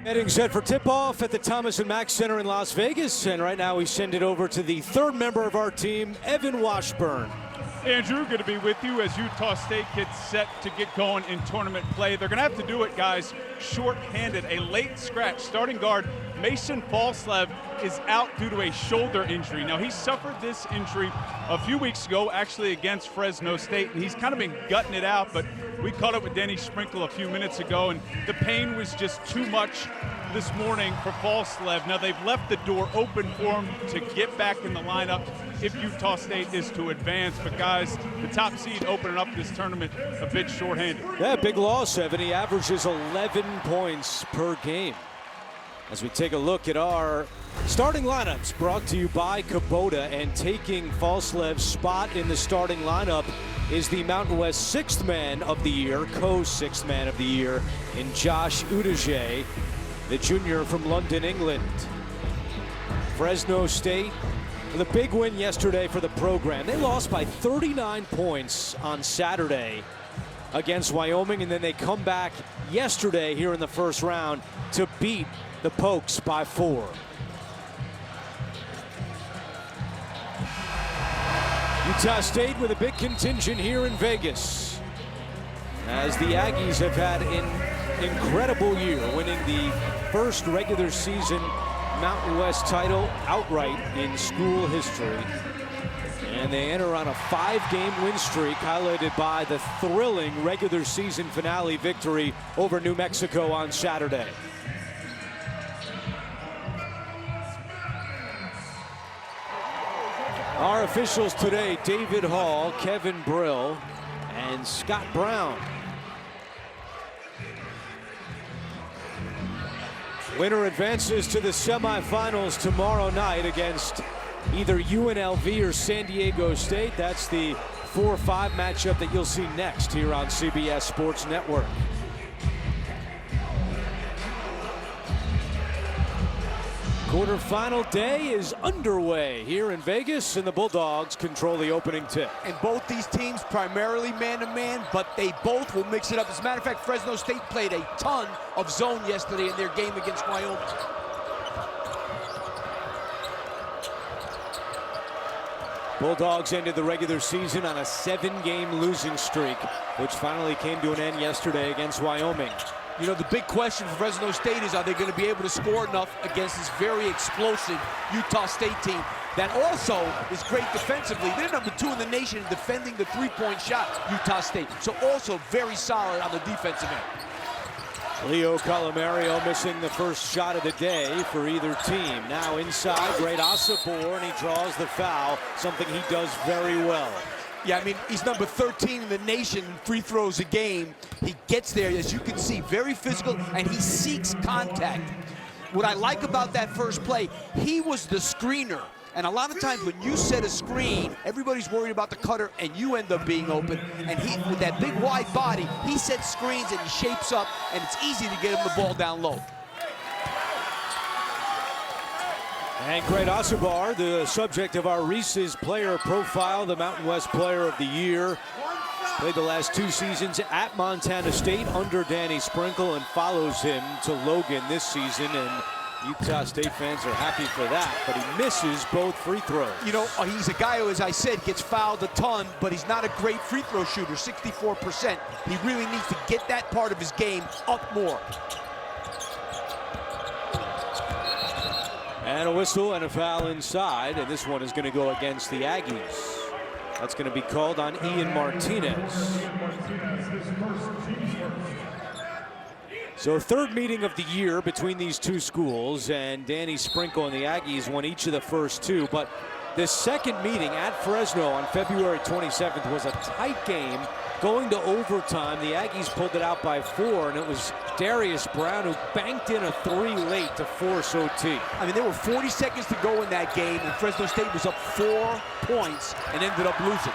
Getting set for tip-off at the Thomas and Mack Center in Las Vegas, and right now we send it over to the third member of our team, Evan Washburn. Andrew, good to be with you as Utah State gets set to get going in tournament play. They're going to have to do it, guys, short-handed. A late scratch. Starting guard Mason Falslev is out due to a shoulder injury. Now, he suffered this injury a few weeks ago, actually against Fresno State, and he's kind of been gutting it out, but we caught up with Denny Sprinkle a few minutes ago, and the pain was just too much this morning for Falslev. Now, they've left the door open for him to get back in the lineup if Utah State is to advance. But guys, the top seed opening up this tournament a bit shorthanded. Yeah, big loss, Evan. He averages 11 points per game. As we take a look at our starting lineups, brought to you by Kubota, and taking Falslev's spot in the starting lineup is the Mountain West Sixth Man of the Year, co-Sixth Man of the Year, in Josh Udajay, the junior from London, England. Fresno State with a big win yesterday for the program. They lost by 39 points on Saturday against Wyoming, and then they come back yesterday here in the first round to beat the Pokes by 4. Utah State with a big contingent here in Vegas, as the Aggies have had an incredible year, winning the first regular season Mountain West title outright in school history. And they enter on a 5-game win streak, highlighted by the thrilling regular season finale victory over New Mexico on Saturday. Our officials today, David Hall, Kevin Brill, and Scott Brown. Winner advances to the semifinals tomorrow night against either UNLV or San Diego State. That's the 4-5 matchup that you'll see next here on CBS Sports Network. Quarterfinal day is underway here in Vegas, and the Bulldogs control the opening tip. And both these teams primarily man-to-man, but they both will mix it up. As a matter of fact, Fresno State played a ton of zone yesterday in their game against Wyoming. Bulldogs ended the regular season on a 7-game losing streak, which finally came to an end yesterday against Wyoming. You know, the big question for Fresno State is, are they going to be able to score enough against this very explosive Utah State team that also is great defensively? They're number 2 in the nation in defending the three-point shot, Utah State. So also very solid on the defensive end. Leo Colomario missing the first shot of the day for either team. Now inside, great Asabor, and he draws the foul, something he does very well. Yeah, I mean, he's number 13 in the nation in free throws a game. He gets there, as you can see, very physical, and he seeks contact. What I like about that first play, he was the screener. And a lot of times when you set a screen, everybody's worried about the cutter, and you end up being open. And he, with that big wide body, he sets screens and he shapes up, and it's easy to get him the ball down low. And great Asabar, the subject of our Reese's player profile, the Mountain West Player of the Year. Played the last 2 seasons at Montana State under Danny Sprinkle, and follows him to Logan this season. And Utah State fans are happy for that, but he misses both free throws. You know, he's a guy who, as I said, gets fouled a ton, but he's not a great free throw shooter, 64%. He really needs to get that part of his game up more. And a whistle and a foul inside, and this one is going to go against the Aggies. That's going to be called on Ian Martinez. So third meeting of the year between these two schools, and Danny Sprinkle and the Aggies won each of the first 2. But this second meeting at Fresno on February 27th was a tight game. Going to overtime, the Aggies pulled it out by 4, and it was Darius Brown who banked in a 3 late to force OT. I mean, there were 40 seconds to go in that game, and Fresno State was up 4 points and ended up losing.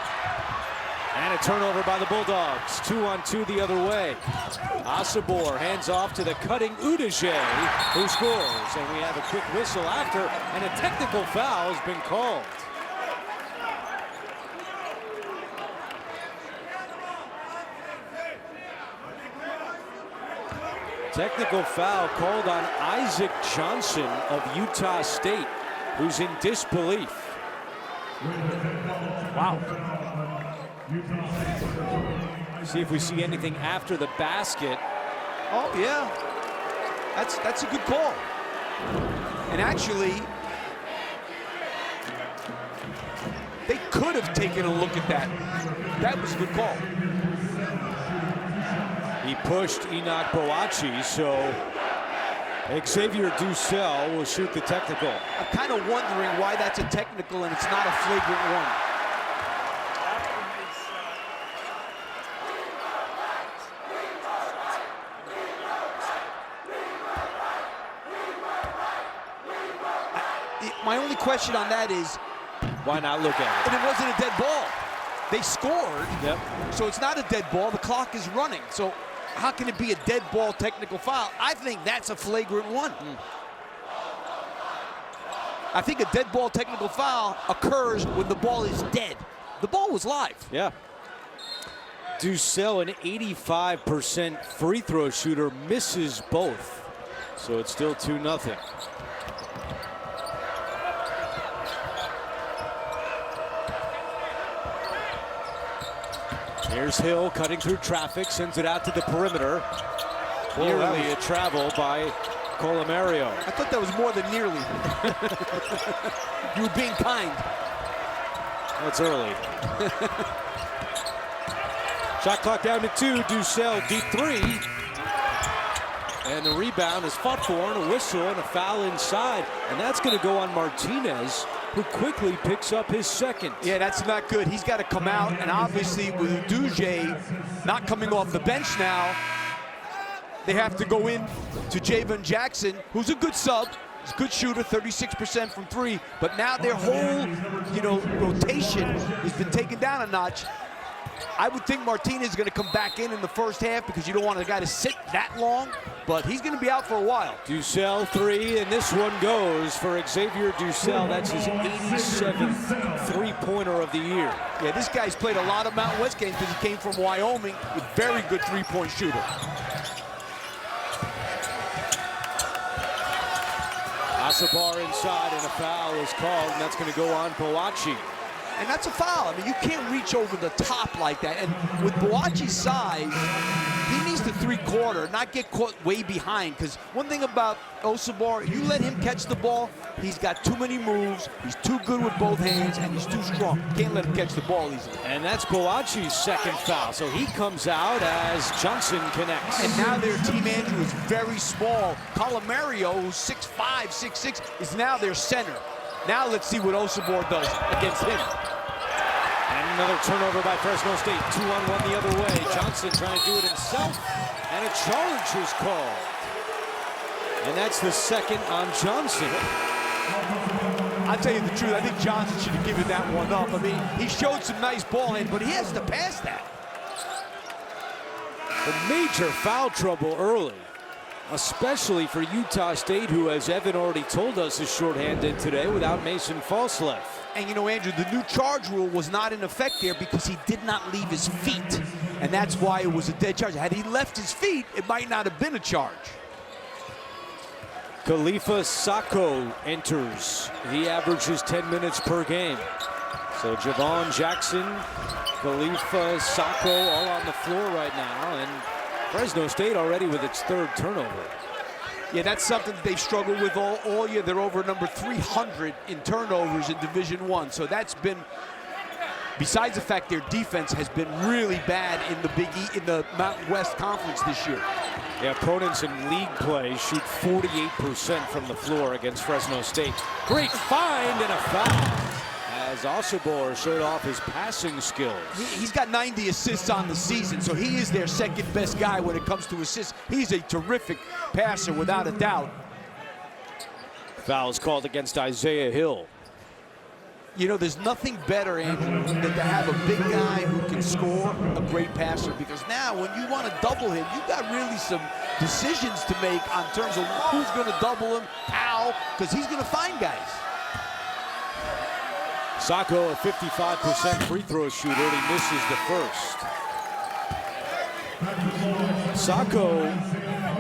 And a turnover by the Bulldogs. 2-on-2 the other way. Asabor hands off to the cutting Udajay, who scores. And we have a quick whistle after, and a technical foul has been called. Technical foul called on Isaac Johnson of Utah State, who's in disbelief. Wow. See if we see anything after the basket. Oh, yeah. That's a good call. And actually, they could have taken a look at that. That was a good call. He pushed Enoch Boakye, so Xavier Dussel will shoot the technical. I'm kind of wondering why that's a technical and it's not a flagrant one. My only question on that is, why not look at it? and it wasn't a dead ball. They scored, Yep. so it's not a dead ball. The clock is running. So how can it be a dead ball technical foul? I think that's a flagrant one. I think a dead ball technical foul occurs when the ball is dead. The ball was live. Yeah. Dussel, an 85% free throw shooter, misses both. So it's still 2-0. Here's Hill cutting through traffic, sends it out to the perimeter. Nearly a travel by Colomario. I thought that was more than nearly. You were being kind. That's early. Shot clock down to 2. Dussel, deep 3. And the rebound is fought for, and a whistle and a foul inside. And that's going to go on Martinez, who quickly picks up his second. Yeah, that's not good. He's got to come out, and obviously with Duje not coming off the bench now, they have to go in to Javon Jackson, who's a good sub. He's a good shooter, 36% from 3. But now their whole, rotation has been taken down a notch. I would think Martinez is going to come back in the first half because you don't want a guy to sit that long, but he's going to be out for a while. Dussel 3, and this one goes for Xavier Dussel. That's his 87th three-pointer of the year. Yeah, this guy's played a lot of Mountain West games because he came from Wyoming, a very good three-point shooter. Asabar inside, and a foul is called, and that's going to go on Boakye. And that's a foul. I mean, you can't reach over the top like that. And with Boakye's size, he needs to three-quarter, not get caught way behind. Because one thing about Osabar, you let him catch the ball, he's got too many moves, he's too good with both hands, and he's too strong. Can't let him catch the ball easily. And that's Boakye's second foul. So he comes out as Johnson connects. And now their team, Andrew, is very small. Colomario, who's 6'5", 6'6", is now their center. Now let's see what Osabar does against him. And another turnover by Fresno State. 2-on-1 the other way. Johnson trying to do it himself. And a charge is called. And that's the second on Johnson. I'll tell you the truth, I think Johnson should have given that one up. I mean, he showed some nice ball hand, but he has to pass that. The major foul trouble early, especially for Utah State, who, as Evan already told us, is shorthanded today without Mason Falslev. And Andrew, the new charge rule was not in effect there because he did not leave his feet. And that's why it was a dead charge. Had he left his feet, it might not have been a charge. Khalifa Sacco enters. He averages 10 minutes per game. So Javon Jackson, Khalifa Sacco all on the floor right now. And Fresno State already with its third turnover. Yeah, that's something that they've struggled with all year. They're over number 300 in turnovers in Division I. So that's been, besides the fact their defense has been really bad in the Big E, in the Mountain West Conference this year. Yeah, opponents in league play shoot 48% from the floor against Fresno State. Great find and a foul as Osabar showed off his passing skills. He's got 90 assists on the season, so he is their second best guy when it comes to assists. He's a terrific passer without a doubt. Foul is called against Isaiah Hill. There's nothing better, Andrew, than to have a big guy who can score, a great passer, because now when you want to double him, you've got really some decisions to make on terms of who's going to double him, how, because he's going to find guys. Sacco, a 55% free throw shooter, and he misses the first. Sacco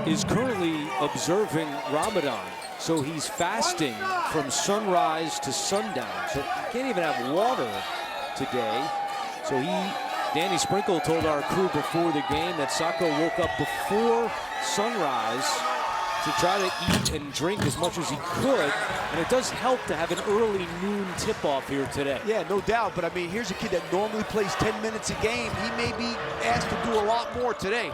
is currently observing Ramadan. So he's fasting from sunrise to sundown. So he can't even have water today. So Danny Sprinkle told our crew before the game that Sacco woke up before sunrise to try to eat and drink as much as he could. And it does help to have an early noon tip-off here today. Yeah, no doubt. But, I mean, here's a kid that normally plays 10 minutes a game. He may be asked to do a lot more today.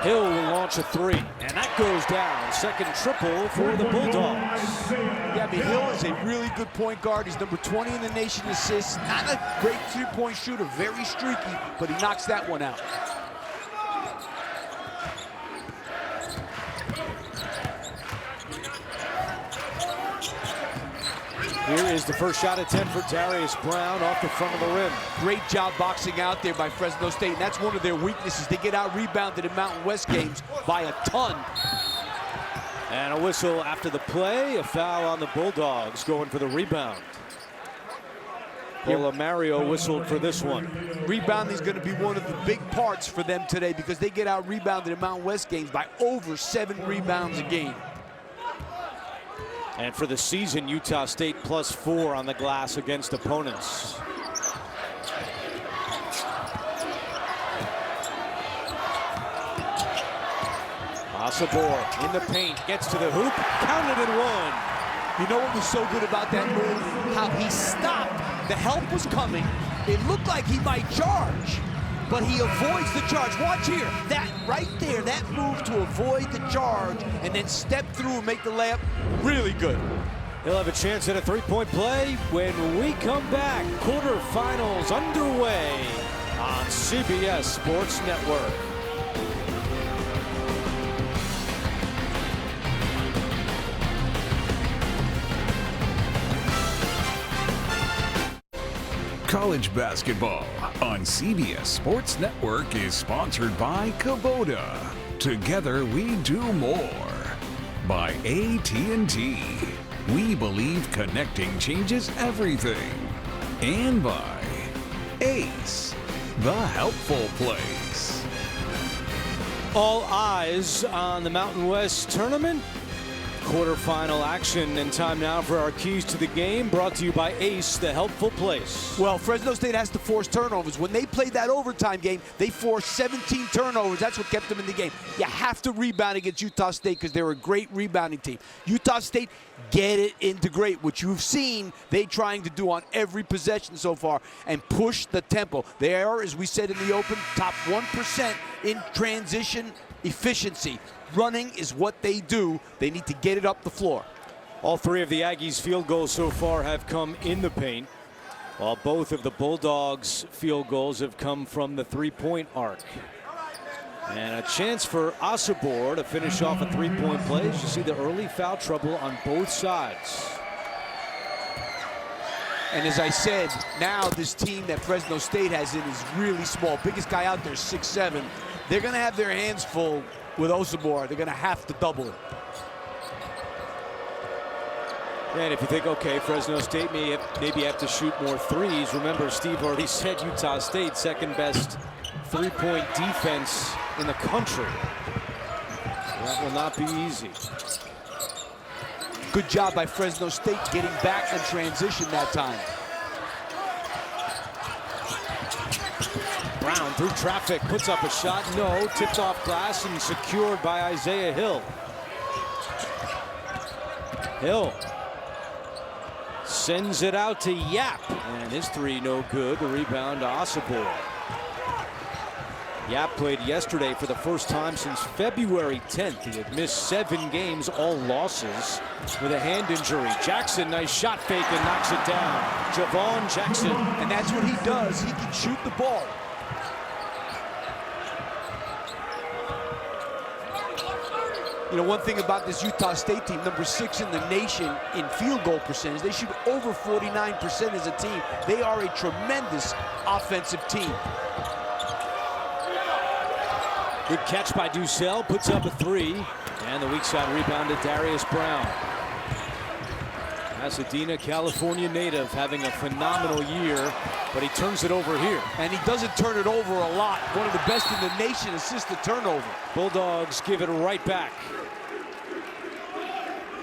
Hill will launch a three, and that goes down. Second triple for the Bulldogs. Yeah, I mean, Hill is a really good point guard. He's number 20 in the nation assists. Not a great three-point shooter, very streaky, but he knocks that one out. Here is the first shot attempt for Darius Brown off the front of the rim. Great job boxing out there by Fresno State, and that's one of their weaknesses. They get out-rebounded in Mountain West games by a ton. And a whistle after the play, a foul on the Bulldogs going for the rebound. Paula Mario whistled for this one. Rebounding is going to be one of the big parts for them today because they get out-rebounded in Mountain West games by over 7 rebounds a game. And for the season, Utah State +4 on the glass against opponents. Asabor in the paint, gets to the hoop, counted and one. You know what was so good about that move? How he stopped. The help was coming. It looked like he might charge, but he avoids the charge. Watch here, that right there, that move to avoid the charge and then step through and make the layup, really good. He'll have a chance at a three-point play when we come back. Quarterfinals underway on CBS Sports Network. College basketball on CBS Sports Network is sponsored by Kubota. Together we do more. By AT&T. We believe connecting changes everything. And by Ace, the helpful place. All eyes on the Mountain West tournament. Quarterfinal action, and time now for our keys to the game, brought to you by Ace, the helpful place. Well, Fresno State has to force turnovers. When they played that overtime game, they forced 17 turnovers. That's what kept them in the game. You have to rebound against Utah State because they're a great rebounding team. Utah State, get it into great, which you've seen they trying to do on every possession so far, and push the tempo. They are, as we said in the open, top 1% in transition efficiency. Running is what they do. They need to get it up the floor. All three of the Aggies' field goals so far have come in the paint, while both of the Bulldogs' field goals have come from the three-point arc. And a chance for Asabor to finish off a three-point play. As you see the early foul trouble on both sides. And as I said, now this team that Fresno State has in is really small. Biggest guy out there is 6'7". They're going to have their hands full with Asabor. They're going to have to double it. And if you think, okay, Fresno State maybe have to shoot more threes, remember Steve already said Utah State second best three-point defense in the country. That will not be easy. Good job by Fresno State getting back in transition that time. Brown through traffic, puts up a shot, no, tipped off glass and secured by Isaiah Hill. Hill sends it out to Yap, and his three no good. The rebound to Asabor. Yap played yesterday for the first time since February 10th. He had missed 7 games, all losses, with a hand injury. Jackson, nice shot fake and knocks it down. Javon Jackson. And that's what he does. He can shoot the ball. You know, one thing about this Utah State team, number 6 in the nation in field goal percentage, they shoot over 49% as a team. They are a tremendous offensive team. Good catch by Ducell, puts up a 3, and the weak side rebound to Darius Brown. Pasadena, California native, having a phenomenal year, but he turns it over here. And he doesn't turn it over a lot. One of the best in the nation assists the turnover. Bulldogs give it right back.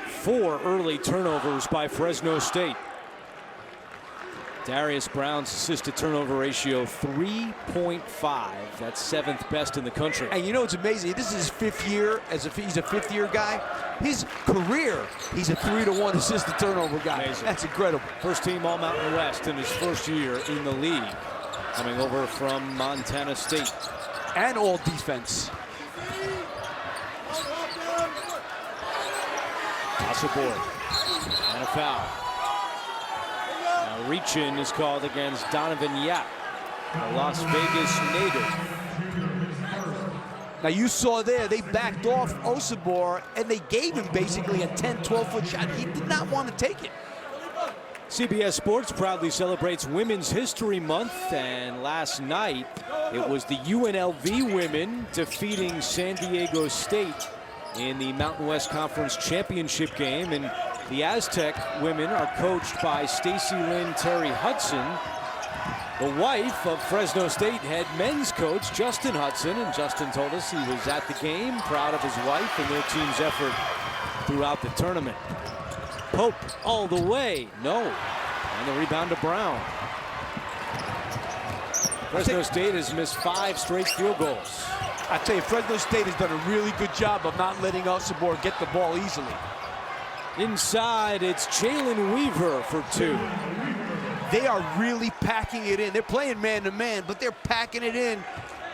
4 early turnovers by Fresno State. Darius Brown's assist to turnover ratio 3.5. That's 7th best in the country. And you know it's amazing. This is his 5th year he's a 5th-year guy. His career, he's a 3-to-1 assist to turnover guy. Amazing. That's incredible. First team All-Mountain West in his first year in the league, coming over from Montana State. And all defense. Toss aboard. And a foul. Now reach-in is called against Donovan Yap, a Las Vegas native. Now you saw there, they backed off Osabor, and they gave him basically a 10, 12-foot shot. He did not want to take it. CBS Sports proudly celebrates Women's History Month, and last night it was the UNLV women defeating San Diego State in the Mountain West Conference Championship game. And the Aztec women are coached by Stacy Lynn Terry Hudson, the wife of Fresno State head men's coach Justin Hudson. And Justin told us he was at the game, proud of his wife and their team's effort throughout the tournament. Pope all the way, no. And the rebound to Brown. Fresno State has missed 5 straight field goals. I tell you, Fresno State has done a really good job of not letting Osabor get the ball easily. Inside, it's Jalen Weaver for 2. They are really packing it in. They're playing man-to-man, but they're packing it in.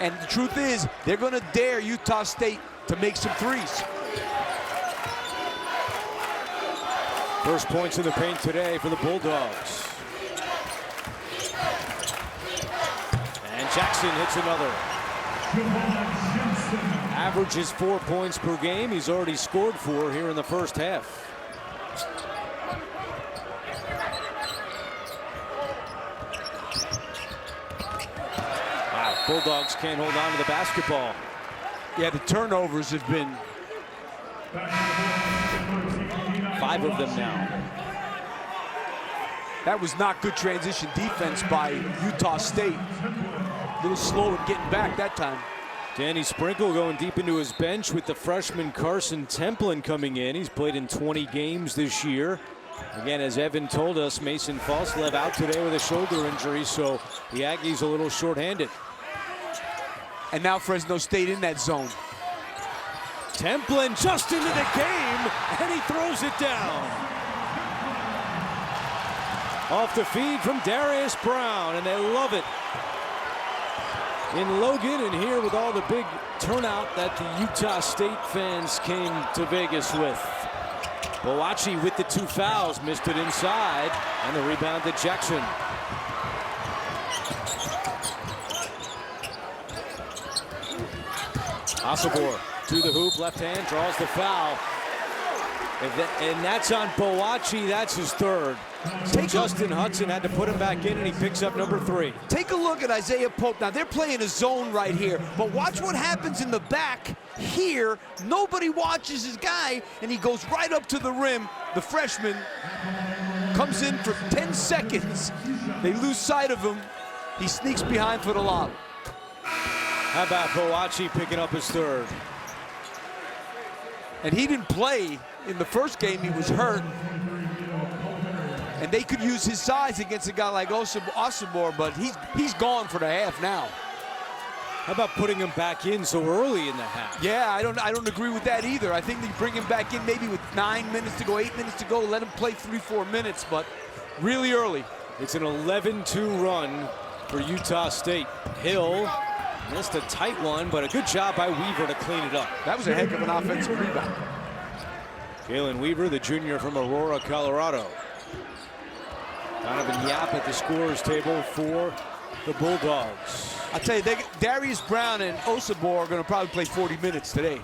And the truth is, they're going to dare Utah State to make some threes. First points in the paint today for the Bulldogs. And Jackson hits another. Averages 4 points per game. He's already scored 4 here in the first half. Wow, Bulldogs can't hold on to the basketball. Yeah, the turnovers have been 5 of them now. That was not good transition defense by Utah State. A little slow in getting back that time. Danny Sprinkle going deep into his bench with the freshman Carson Templin coming in. He's played in 20 games this year. Again, as Evan told us, Mason Falslev out today with a shoulder injury, so the Aggies a little shorthanded. And now Fresno State in that zone. Templin just into the game, and he throws it down. Off the feed from Darius Brown, and they love it in Logan, and here with all the big turnout that the Utah State fans came to Vegas with. Boachi with the 2 fouls, missed it inside, and the rebound to Jackson. Osabor to the hoop, left hand, draws the foul. And that's on Boachi, that's his 3rd. So Justin Hudson had to put him back in, and he picks up number 3. Take a look at Isaiah Pope. Now, they're playing a zone right here, but watch what happens in the back here. Nobody watches his guy, and he goes right up to the rim. The freshman comes in for 10 seconds. They lose sight of him. He sneaks behind for the lob. How about Boachi picking up his 3rd? And he didn't play in the first game. He was hurt. And they could use his size against a guy like Osabor, but he's gone for the half now. How about putting him back in so early in the half? Yeah, I don't agree with that either. I think they bring him back in maybe with 9 minutes to go, 8 minutes to go, let him play 3-4 minutes, but really early. It's an 11-2 run for Utah State. Hill missed a tight one, but a good job by Weaver to clean it up. That was a heck of an offensive rebound. Jalen Weaver, the junior from Aurora, Colorado. Donovan Yap at the scorer's table for the Bulldogs. I'll tell you, Darius Brown and Osabor are going to probably play 40 minutes today.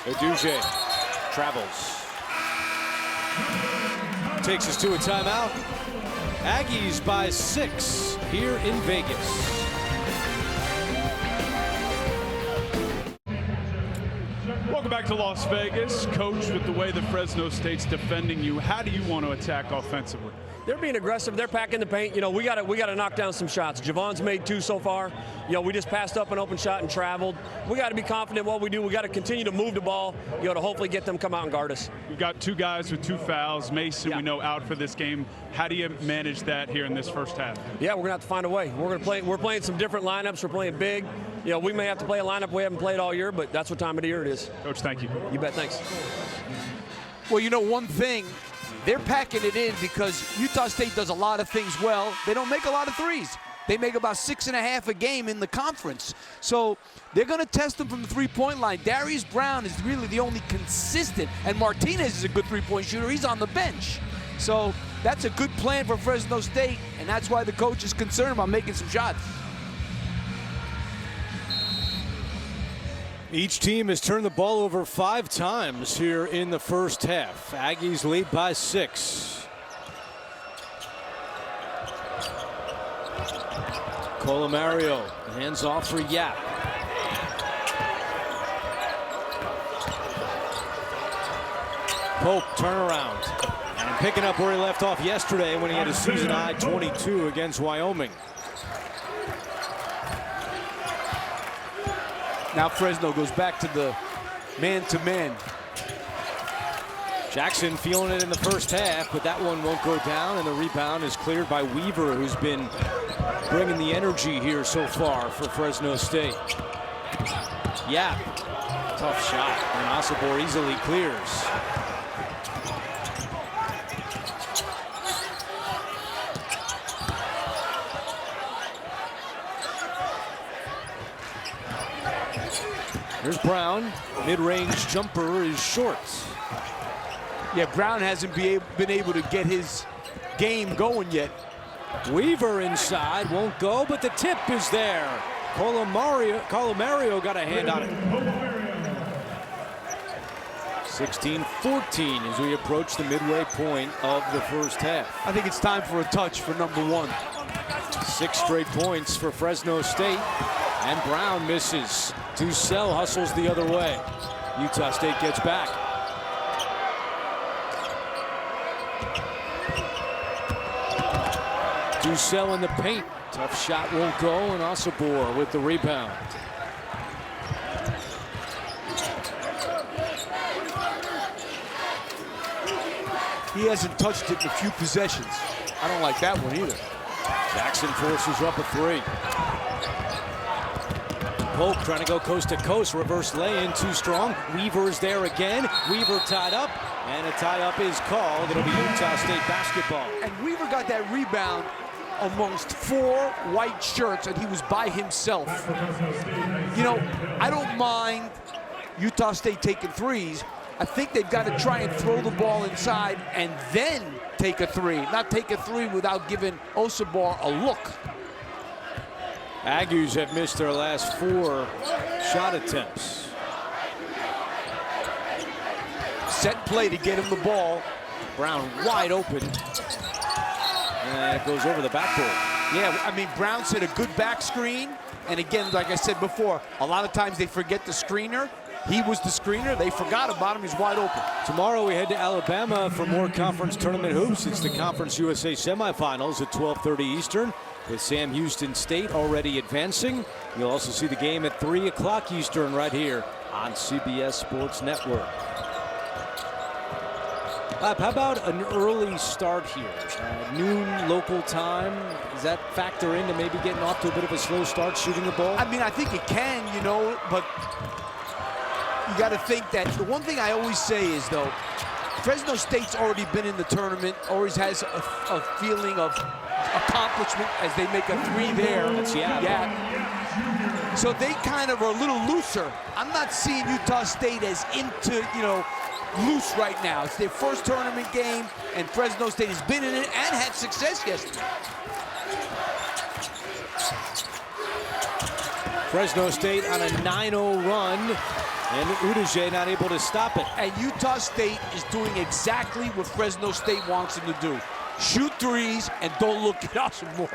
Eduje travels. Takes us to a timeout. Aggies by 6 here in Vegas. Welcome back back to Las Vegas. Coach, with the way that Fresno State's defending you, how do you want to attack offensively? They're being aggressive. They're packing the paint. You know, we got to knock down some shots. Javon's made 2 so far. You know, we just passed up an open shot and traveled. We got to be confident in what we do. We got to continue to move the ball, you know, to hopefully get them come out and guard us. We've got 2 guys with 2 fouls. Mason, Yeah. we know, out for this game. How do you manage that here in this first half? Yeah, we're gonna have to find a way. We're playing some different lineups. We're playing big. You know, we may have to play a lineup we haven't played all year, but that's what time of the year it is. Coach, thank you. You bet. Thanks. Well, you know one thing, they're packing it in because Utah State does a lot of things well. They don't make a lot of threes. They make about 6.5 a game in the conference. So they're going to test them from the three-point line. Darius Brown is really the only consistent, and Martinez is a good three-point shooter. He's on the bench. So that's a good plan for Fresno State, and that's why the coach is concerned about making some shots. Each team has turned the ball over 5 times here in the first half. Aggies lead by 6. Colomario hands off for Yap. Pope turnaround and picking up where he left off yesterday when he had a season-high 22 against Wyoming. Now Fresno goes back to the man-to-man. Jackson feeling it in the first half, but that one won't go down, and the rebound is cleared by Weaver, who's been bringing the energy here so far for Fresno State. Yeah, tough shot, and Osibor easily clears. Here's Brown. Mid-range jumper is short. Yeah, Brown hasn't been able to get his game going yet. Weaver inside, won't go, but the tip is there. Colomario got a hand on it. 16-14 as we approach the midway point of the first half. I think it's time for a touch for number 1. 6 straight points for Fresno State, and Brown misses. Ducell hustles the other way. Utah State gets back. Ducell in the paint. Tough shot won't go, and Osibor with the rebound. He hasn't touched it in a few possessions. I don't like that one either. Jackson forces up a 3. Pope trying to go coast to coast. Reverse lay-in, too strong. Weaver is there again. Weaver tied up, and a tie-up is called. It'll be Utah State basketball. And Weaver got that rebound amongst 4 white shirts, and he was by himself. You know, I don't mind Utah State taking threes. I think they've got to try and throw the ball inside and then take a 3. Not take a 3 without giving Osibor a look. Aggies have missed their last 4 shot attempts. Set play to get him the ball. Brown wide open. And it goes over the backboard. Yeah, I mean, Brown set a good back screen. And again, like I said before, a lot of times they forget the screener. He was the screener. They forgot about him. He's wide open. Tomorrow we head to Alabama for more conference tournament hoops. It's the Conference USA semifinals at 12:30 Eastern. With Sam Houston State already advancing. You'll also see the game at 3 o'clock Eastern right here on CBS Sports Network. Bob, how about an early start here? Noon local time. Does that factor into maybe getting off to a bit of a slow start shooting the ball? I mean, I think it can, you know, but you got to think that the one thing I always say is, though, Fresno State's already been in the tournament, always has a feeling of accomplishment as they make a 3 there. That's yeah. So they kind of are a little looser. I'm not seeing Utah State as into, you know, loose right now. It's their first tournament game, and Fresno State has been in it and had success yesterday. Fresno State on a 9-0 run, and Udije not able to stop it. And Utah State is doing exactly what Fresno State wants them to do. Shoot threes and don't look at us more.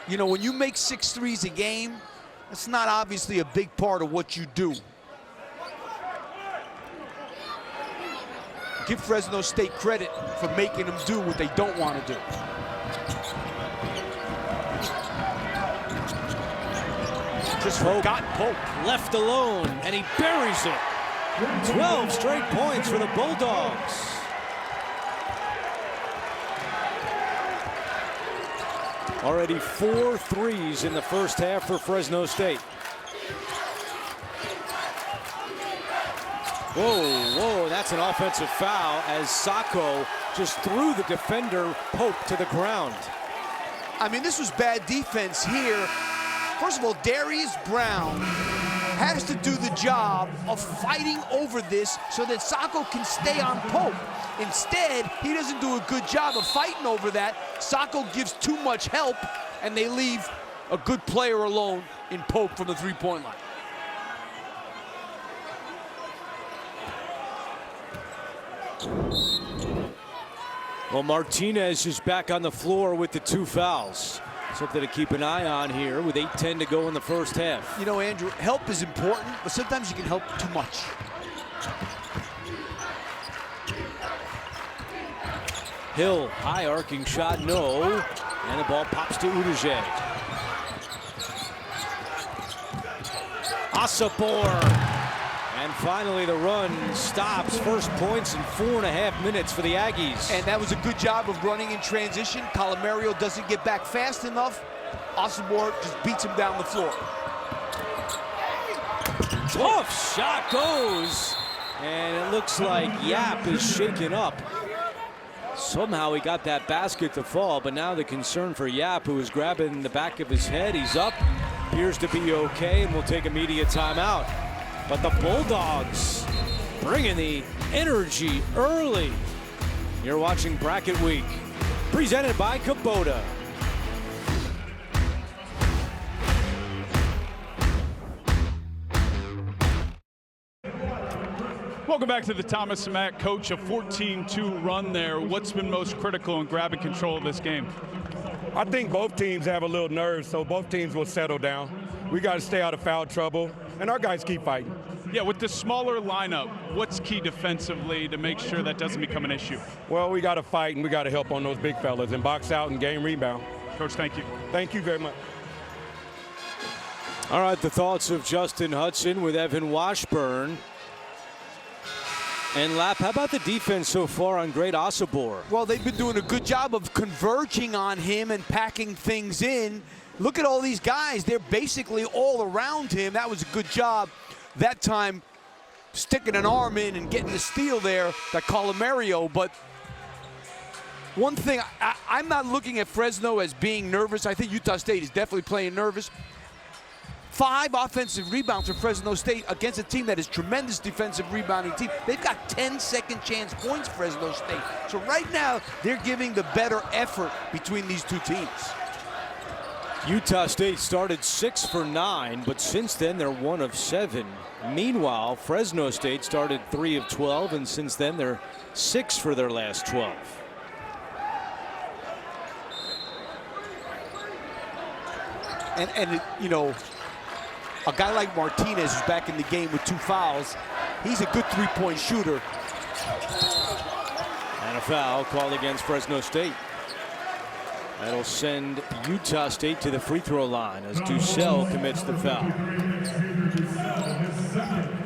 You know, when you make 6 threes a game, it's not obviously a big part of what you do. Give Fresno State credit for making them do what they don't want to do. Just forgot Pope. Left alone, and he buries it. 12 straight points for the Bulldogs. Already 4 threes in the first half for Fresno State. Whoa, that's an offensive foul as Sacco just threw the defender Pope to the ground. I mean, this was bad defense here. First of all, Darius Brown has to do the job of fighting over this so that Sacco can stay on Pope. Instead, he doesn't do a good job of fighting over that. Sacco gives too much help, and they leave a good player alone in Pope from the three-point line. Well, Martinez is back on the floor with the 2 fouls. Something to keep an eye on here with 8:10 to go in the first half. You know, Andrew, help is important, but sometimes you can help too much. Hill, high arcing shot, no. And the ball pops to Udeze. Asapor. And finally the run stops. First points in 4.5 minutes for the Aggies. And that was a good job of running in transition. Colomario doesn't get back fast enough. Asapor just beats him down the floor. Tough shot goes. And it looks like Yap is shaken up. Somehow he got that basket to fall, but now the concern for Yap, who is grabbing the back of his head, he's up, appears to be okay, and will take immediate timeout. But the Bulldogs bringing the energy early. You're watching Bracket Week, presented by Kubota. Welcome back to the Thomas and Mack. Coach, a 14-2 run there. What's been most critical in grabbing control of this game? I think both teams have a little nerve, so both teams will settle down. We got to stay out of foul trouble, and our guys keep fighting. Yeah, with the smaller lineup, what's key defensively to make sure that doesn't become an issue? Well, we got to fight, and we got to help on those big fellas and box out and game rebound. Coach, thank you. Thank you very much. All right, the thoughts of Justin Hudson with Evan Washburn. And Lap, how about the defense so far on Great Asapor? Well, they've been doing a good job of converging on him and packing things in. Look at all these guys. They're basically all around him. That was a good job that time, sticking an arm in and getting the steal there, that Colomario. But one thing, I'm not looking at Fresno as being nervous. I think Utah State is definitely playing nervous. 5 offensive rebounds for Fresno State against a team that is tremendous defensive rebounding team. They've got 10 second chance points, Fresno State. So right now, they're giving the better effort between these two teams. Utah State started 6 for 9, but since then they're 1 of 7. Meanwhile, Fresno State started 3 of 12, and since then they're 6 for their last 12. And you know, a guy like Martinez who's back in the game with 2 fouls, he's a good three-point shooter. And a foul called against Fresno State. That'll send Utah State to the free throw line as Ducell commits the foul.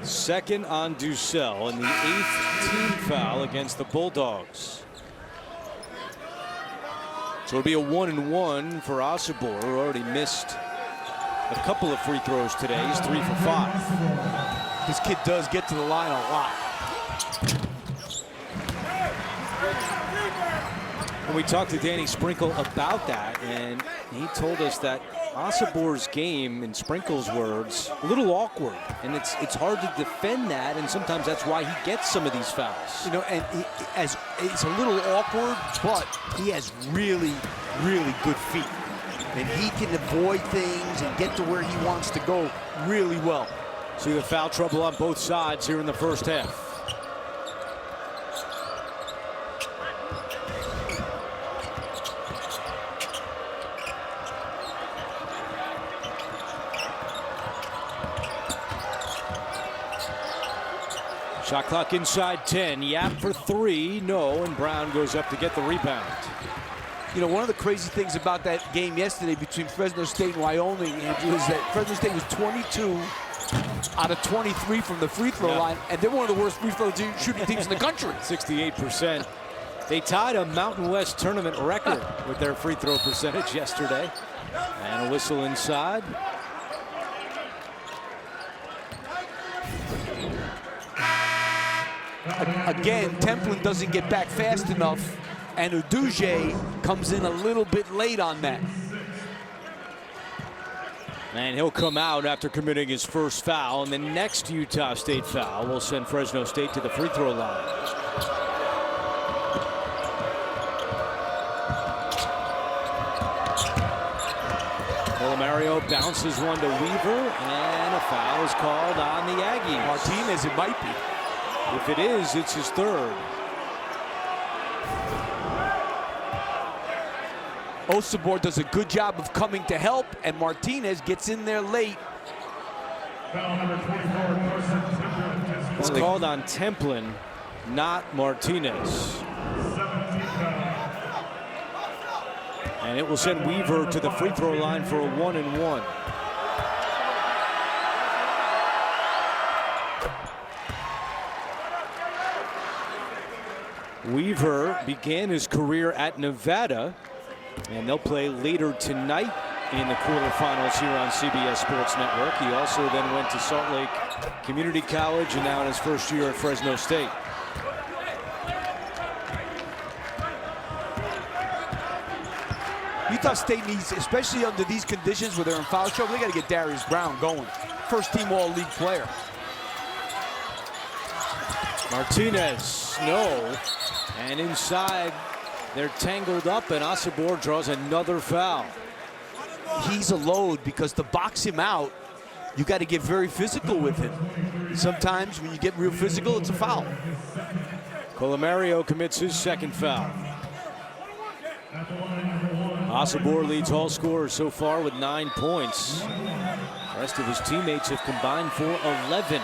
Second on Ducell, and the 8th team foul against the Bulldogs. So it'll be a 1-and-1 for Asapor, who already missed a couple of free throws today. He's 3 for 5. This kid does get to the line a lot. And we talked to Danny Sprinkle about that, and he told us that Asapor's game, in Sprinkle's words, a little awkward, and it's hard to defend that, and sometimes that's why he gets some of these fouls. You know, and it's a little awkward, but he has really, really good feet. And he can avoid things and get to where he wants to go really well. See the foul trouble on both sides here in the first half. Shot clock inside 10. Yap for 3, no, and Brown goes up to get the rebound. You know, one of the crazy things about that game yesterday between Fresno State and Wyoming, Andrew, is that Fresno State was 22 out of 23 from the free throw line, and they're one of the worst free throw shooting teams in the country. 68%. They tied a Mountain West tournament record with their free throw percentage yesterday. And a whistle inside. Again, Templin doesn't get back fast enough, and Uduje comes in a little bit late on that. And he'll come out after committing his first foul, and the next Utah State foul will send Fresno State to the free throw line. Mario bounces one to Weaver, and a foul is called on the Aggies. Martinez, it might be. If it is, it's his third. Osabor does a good job of coming to help, and Martinez gets in there late. It's called on Templin, not Martinez. And it will send Weaver to the free throw line for a 1-and-1. Weaver began his career at Nevada, and they'll play later tonight in the quarterfinals here on CBS Sports Network. He also then went to Salt Lake Community College and now in his first year at Fresno State. Utah State needs, especially under these conditions where they're in foul trouble, they got to get Darius Brown going. First team all-league player. Martinez, no. And inside, they're tangled up, and Osabor draws another foul. He's a load because to box him out, you got to get very physical with him. Sometimes when you get real physical, it's a foul. Colomario commits his second foul. Osabor leads all scorers so far with 9 points. The rest of his teammates have combined for 11.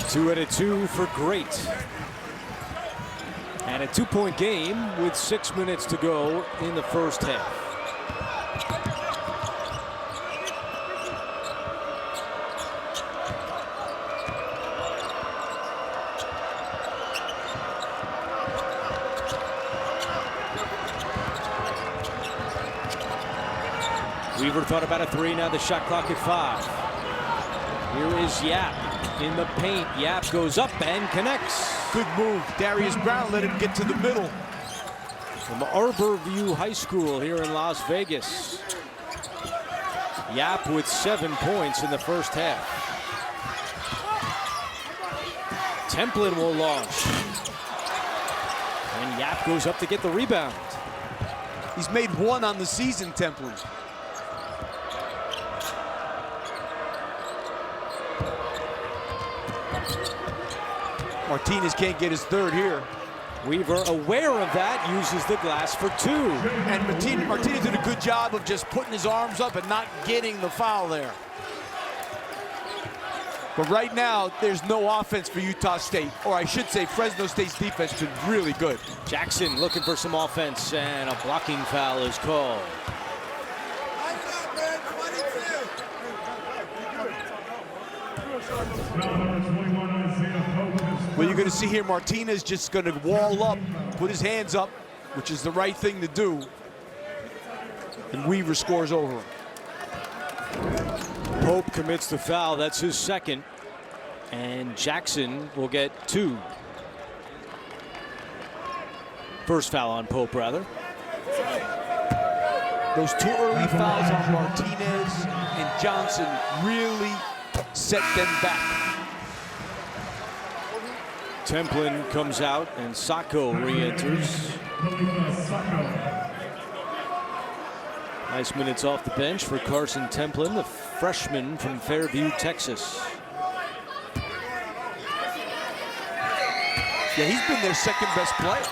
Two and a 2 for Great. And a 2-point game with 6 minutes to go in the first half. Weaver thought about a 3, now the shot clock at 5. Here is Yap in the paint. Yap goes up and connects. Good move. Darius Brown let him get to the middle. From Arborview High School here in Las Vegas. Yap with 7 points in the first half. Templin will launch. And Yap goes up to get the rebound. He's made 1 on the season, Templin. Martinez can't get his third here. Weaver, aware of that, uses the glass for 2. And Martinez did a good job of just putting his arms up and not getting the foul there. But right now, there's no offense for Utah State. Or I should say, Fresno State's defense has been really good. Jackson looking for some offense, and a blocking foul is called. Well, you're going to see here Martinez just going to wall up, put his hands up, which is the right thing to do. And Weaver scores over him. Pope commits the foul. That's his second. And Jackson will get 2. First foul on Pope, rather. Those 2 early fouls on Martinez and Johnson really set them back. Templin comes out and Sacco re-enters. Nice minutes off the bench for Carson Templin, the freshman from Fairview, Texas. Yeah, he's been their second best player.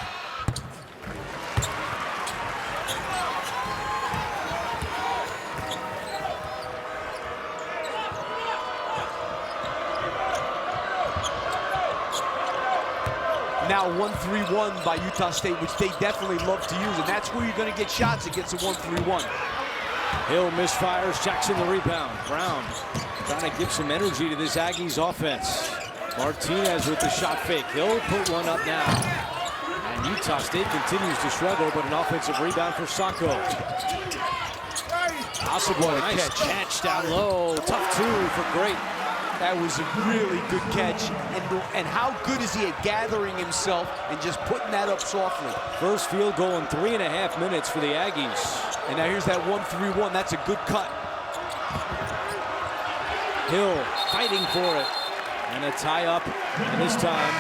Now 1-3-1 by Utah State, which they definitely love to use, and that's where you're going to get shots against a 1-3-1. Hill misfires, Jackson the rebound. Brown trying to give some energy to this Aggies offense. Martinez with the shot fake. Hill put one up now. And Utah State continues to struggle, but an offensive rebound for Sacco. Possible nice catch down low. Tough two for Great. That was a really good catch. And how good is he at gathering himself and just putting that up softly? First field goal in 3.5 minutes for the Aggies. And now here's that 1-3-1. That's a good cut. Hill fighting for it. And a tie up. And this time,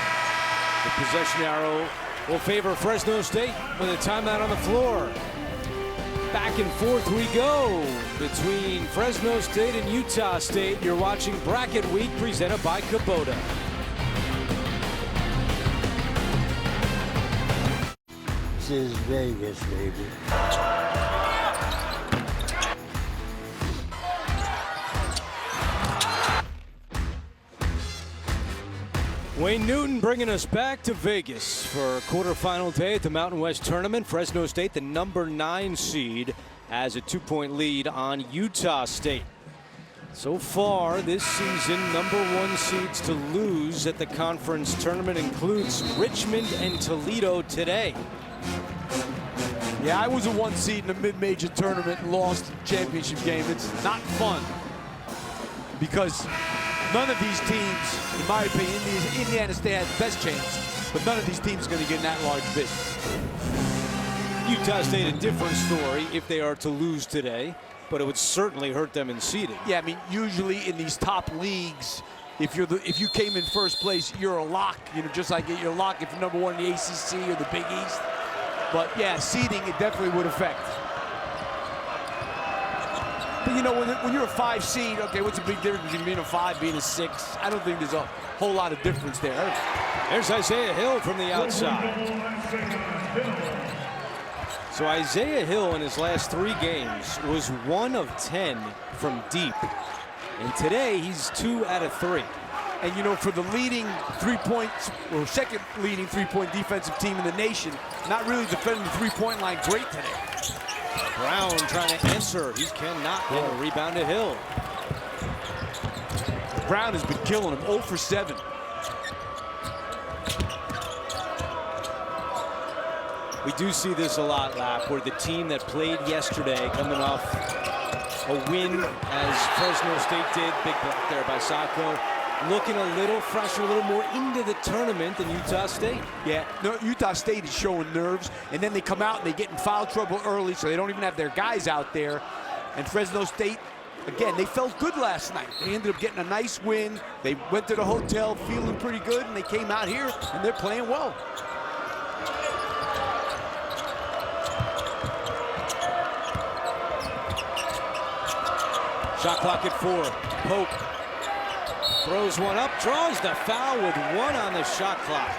the possession arrow will favor Fresno State with a timeout on the floor. Back and forth we go between Fresno State and Utah State. You're watching Bracket Week presented by Kubota. This is Vegas, baby. Wayne Newton bringing us back to Vegas for quarterfinal day at the Mountain West Tournament. Fresno State, the #9 seed, has a 2-point lead on Utah State. So far this season, #1 seeds to lose at the conference tournament includes Richmond and Toledo today. Yeah, I was a 1 seed in a mid-major tournament and lost the championship game. It's not fun because none of these teams, in my opinion, Indiana State had the best chance, but none of these teams are going to get in that large bid. Utah State, a different story if they are to lose today, but it would certainly hurt them in seeding. Yeah, I mean, usually in these top leagues, if you came in first place, you're a lock. You know, just like you're a lock if you're #1 in the ACC or the Big East. But yeah, seeding it definitely would affect. But you know, when you're a 5 seed, okay, what's the big difference between being a 5, being a 6? I don't think there's a whole lot of difference there. There's Isaiah Hill from the outside. So Isaiah Hill in his last 3 games was 1 of 10 from deep. And today he's 2 out of 3. And you know, for the leading 3-point or second leading 3-point defensive team in the nation, not really defending the 3-point line great today. Brown trying to answer. He cannot get a rebound to Hill. Brown has been killing him, 0 for 7. We do see this a lot, Lap, where the team that played yesterday coming off a win as Fresno State did, big block there by Sacco, looking a little fresher, a little more into the tournament than Utah State. Yeah, no, Utah State is showing nerves, and then they come out and they get in foul trouble early, so they don't even have their guys out there. And Fresno State, again, they felt good last night. They ended up getting a nice win. They went to the hotel feeling pretty good, and they came out here, and they're playing well. Shot clock at 4. Pope throws one up, draws the foul with 1 on the shot clock.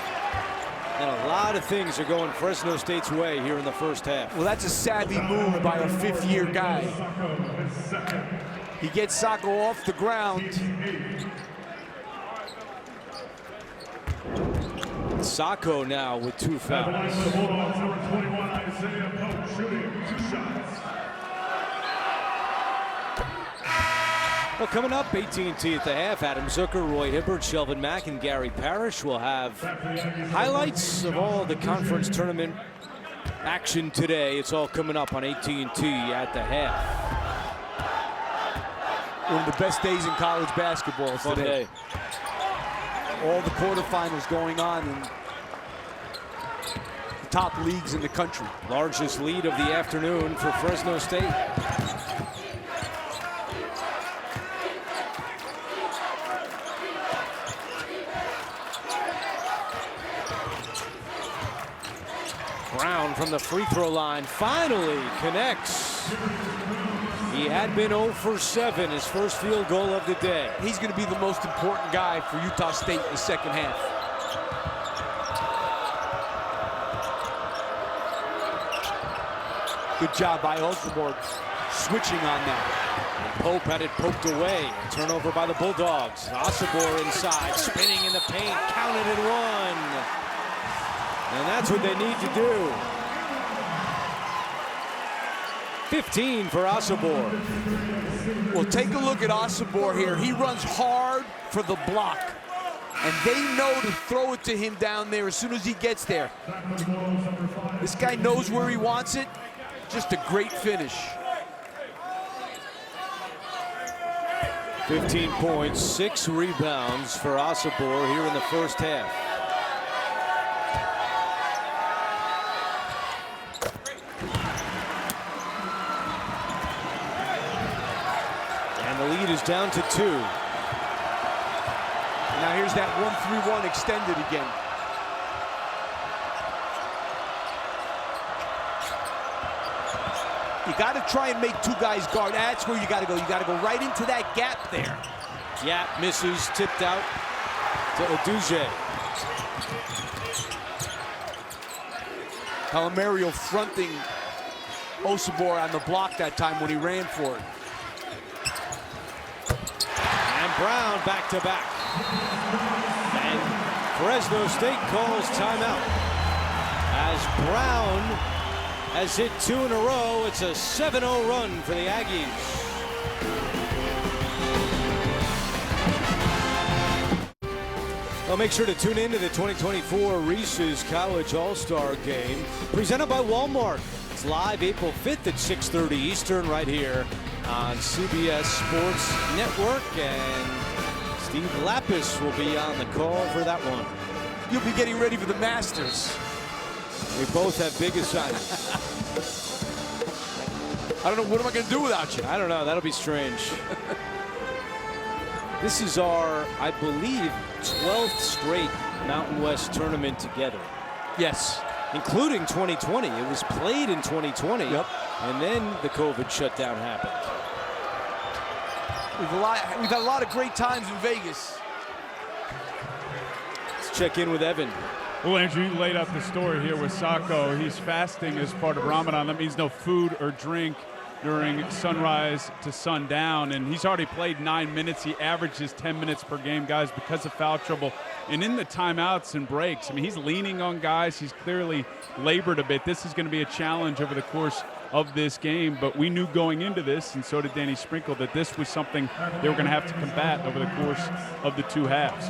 And a lot of things are going Fresno State's way here in the first half. Well, that's a savvy move by a 5th-year guy. He gets Sacco off the ground. Sacco now with 2 fouls. Well, coming up, AT&T at the half, Adam Zucker, Roy Hibbert, Shelvin Mack, and Gary Parrish will have highlights of all the conference tournament action today. It's all coming up on AT&T at the half. One of the best days in college basketball today. All the quarterfinals going on in the top leagues in the country. Largest lead of the afternoon for Fresno State. Brown from the free throw line finally connects. He had been 0 for 7, his first field goal of the day. He's going to be the most important guy for Utah State in the second half. Good job by Osborne switching on that. And Pope had it poked away. Turnover by the Bulldogs. Osibor inside, spinning in the paint, counted and one. And that's what they need to do. 15 for Osibor. Well, take a look at Osibor here. He runs hard for the block. And they know to throw it to him down there as soon as he gets there. This guy knows where he wants it. Just a great finish. 15 points, 6 rebounds for Osibor here in the first half. And the lead is down to 2. Now here's that 1-3-1 extended again. You got to try and make 2 guys guard. That's where you got to go. You got to go right into that gap there. Yap misses, tipped out to Aduje. Colomario fronting Osibor on the block that time when he ran for it. And Brown back to back. And Fresno State calls timeout. As Brown has hit 2 in a row, it's a 7-0 run for the Aggies. Well, make sure to tune in to the 2024 Reese's College All-Star Game, presented by Walmart. It's live April 5th at 6:30 Eastern right here on CBS Sports Network, and Steve Lapis will be on the call for that one. You'll be getting ready for the Masters. We both have big assignments. I don't know, what am I going to do without you? I don't know, that'll be strange. This is our, I believe, 12th straight Mountain West tournament together. Yes. Including 2020. It was played in 2020. Yep. And then the COVID shutdown happened. We've had a lot of great times in Vegas. Let's check in with Evan. Well, Andrew, you laid out the story here with Sacco. He's fasting as part of Ramadan. That means no food or drink during sunrise to sundown, and he's already played 9 minutes. He averages 10 minutes per game, guys, because of foul trouble. And in the timeouts and breaks, I mean, he's leaning on guys. He's clearly labored a bit. This is going to be a challenge over the course of this game, but we knew going into this, and so did Danny Sprinkle, that this was something they were going to have to combat over the course of the 2 halves.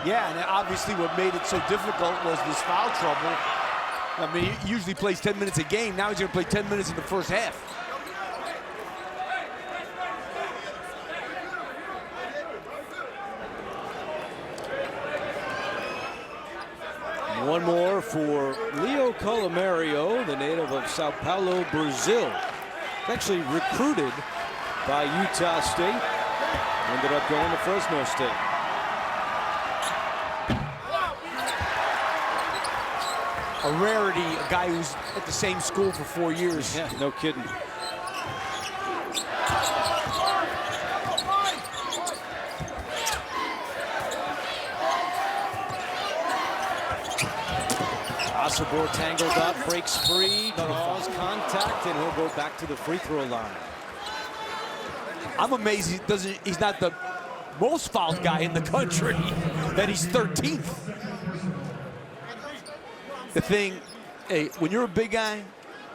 Yeah, and obviously what made it so difficult was this foul trouble. I mean, he usually plays 10 minutes a game. Now he's going to play 10 minutes in the first half. One more for Leo Colomario, the native of Sao Paulo, Brazil. Actually recruited by Utah State. Ended up going to Fresno State. A rarity, a guy who's at the same school for 4 years. Yeah, no kidding. Osibor tangled up, breaks free, draws contact, and he'll go back to the free throw line. I'm amazed he's not the most fouled guy in the country, that he's 13th. The thing, hey, when you're a big guy,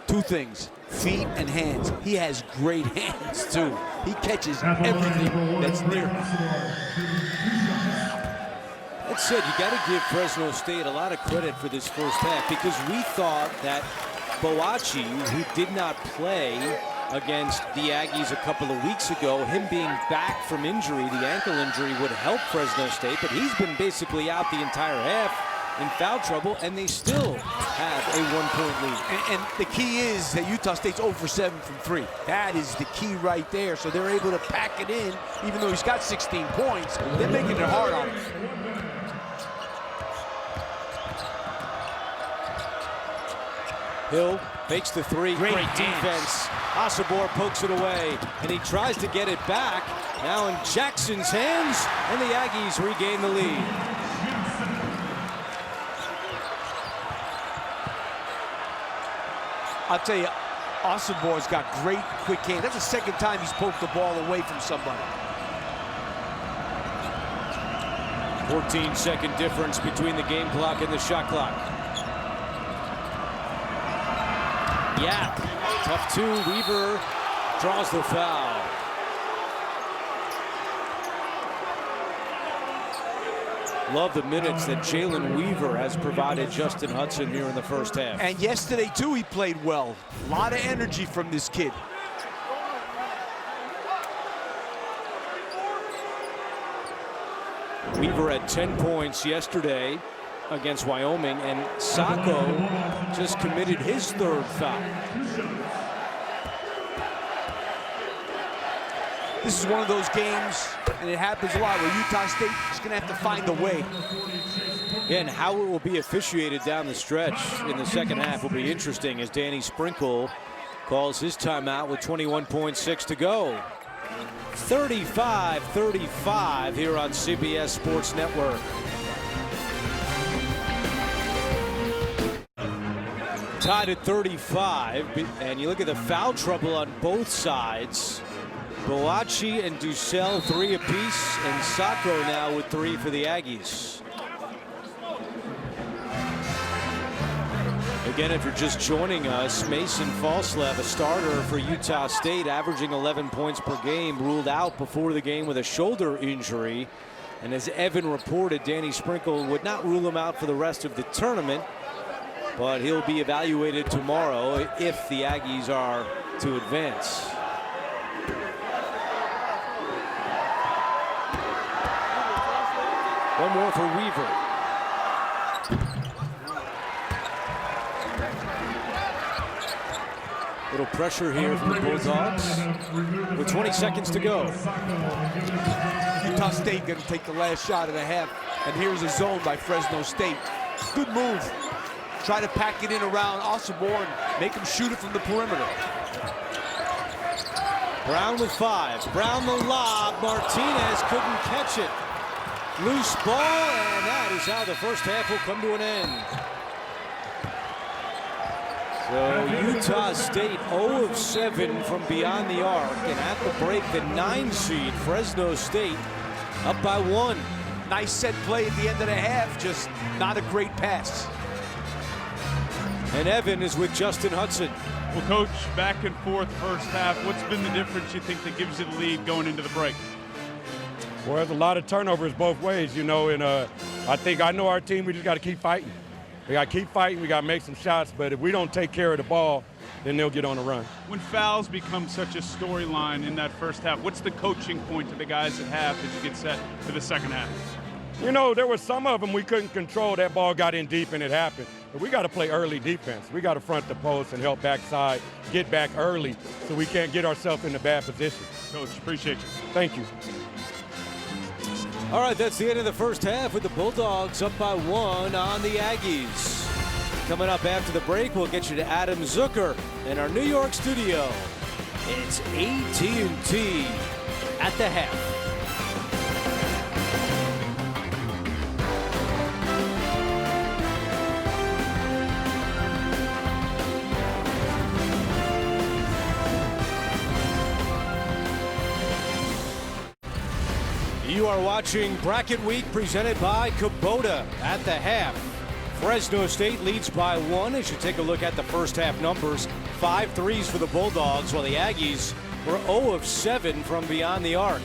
2 things, feet and hands. He has great hands, too. He catches everything that's near him. That said, you got to give Fresno State a lot of credit for this first half, because we thought that Boachi, who did not play against the Aggies a couple of weeks ago, him being back from injury, the ankle injury, would help Fresno State, but he's been basically out the entire half in foul trouble, and they still have a 1-point lead. And the key is that Utah State's 0 for 7 from 3. That is the key right there. So they're able to pack it in, even though he's got 16 points. They're making it hard on him. Hill fakes the 3. Great defense Osobor pokes it away, and he tries to get it back. Now in Jackson's hands, and the Aggies regain the lead. I'll tell you, Osobor's got great quick hands. That's the second time he's poked the ball away from somebody. 14-second difference between the game clock and the shot clock. Yeah, tough two. Weaver draws the foul. Love the minutes that Jalen Weaver has provided Justin Hudson here in the first half. And yesterday, too, he played well. A lot of energy from this kid. Weaver had 10 points yesterday against Wyoming, and Sacco just committed his third foul. This is one of those games, and it happens a lot, where Utah State is going to have to find a way. And how it will be officiated down the stretch in the second half will be interesting, as Danny Sprinkle calls his timeout with 21.6 to go. 35-35 here on CBS Sports Network. Tied at 35, and you look at the foul trouble on both sides. Boachi and Dussel 3 apiece, and Sacco now with 3 for the Aggies. Again, if you're just joining us, Mason Falslev, a starter for Utah State, averaging 11 points per game, ruled out before the game with a shoulder injury. And as Evan reported, Danny Sprinkle would not rule him out for the rest of the tournament, but he'll be evaluated tomorrow if the Aggies are to advance. One more for Weaver. Little pressure here from the Bulldogs with 20 seconds to go. Utah State going to take the last shot of the half, and here's a zone by Fresno State. Good move. Try to pack it in around Osobor and make him shoot it from the perimeter. Brown with 5. Brown the lob. Martinez couldn't catch it. Loose ball, and that is how the first half will come to an end. So Utah State 0 of 7 from beyond the arc, and at the break, the 9 seed Fresno State up by 1. Nice set play at the end of the half, just not a great pass. And Evan is with Justin Hudson. Well, Coach, back and forth first half. What's been the difference you think that gives you the lead going into the break? Well, there's a lot of turnovers both ways, you know, and I know our team, we just got to keep fighting. We got to keep fighting, we got to make some shots, but if we don't take care of the ball, then they'll get on the run. When fouls become such a storyline in that first half, what's the coaching point to the guys at half as you get set for the second half? You know, there were some of them we couldn't control. That ball got in deep and it happened. But we got to play early defense. We got to front the post and help backside, get back early so we can't get ourselves in a bad position. Coach, appreciate you. Thank you. All right, that's the end of the first half with the Bulldogs up by 1 on the Aggies. Coming up after the break, we'll get you to Adam Zucker in our New York studio. It's AT&T at the half. You are watching Bracket Week presented by Kubota at the half. Fresno State leads by 1 as you take a look at the first half numbers. 5 threes for the Bulldogs, while the Aggies were 0 of 7 from beyond the arc.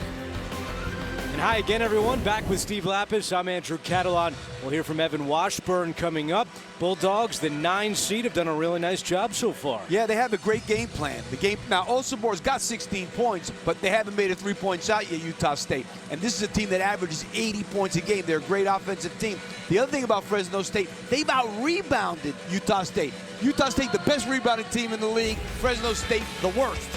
And hi again, everyone. Back with Steve Lapis. I'm Andrew Catalon. We'll hear from Evan Washburn coming up. Bulldogs, the 9 seed, have done a really nice job so far. Yeah, they have a great game plan. Now, Osobor's got 16 points, but they haven't made a 3-point shot yet, Utah State. And this is a team that averages 80 points a game. They're a great offensive team. The other thing about Fresno State, they've out-rebounded Utah State. Utah State, the best rebounding team in the league. Fresno State, the worst.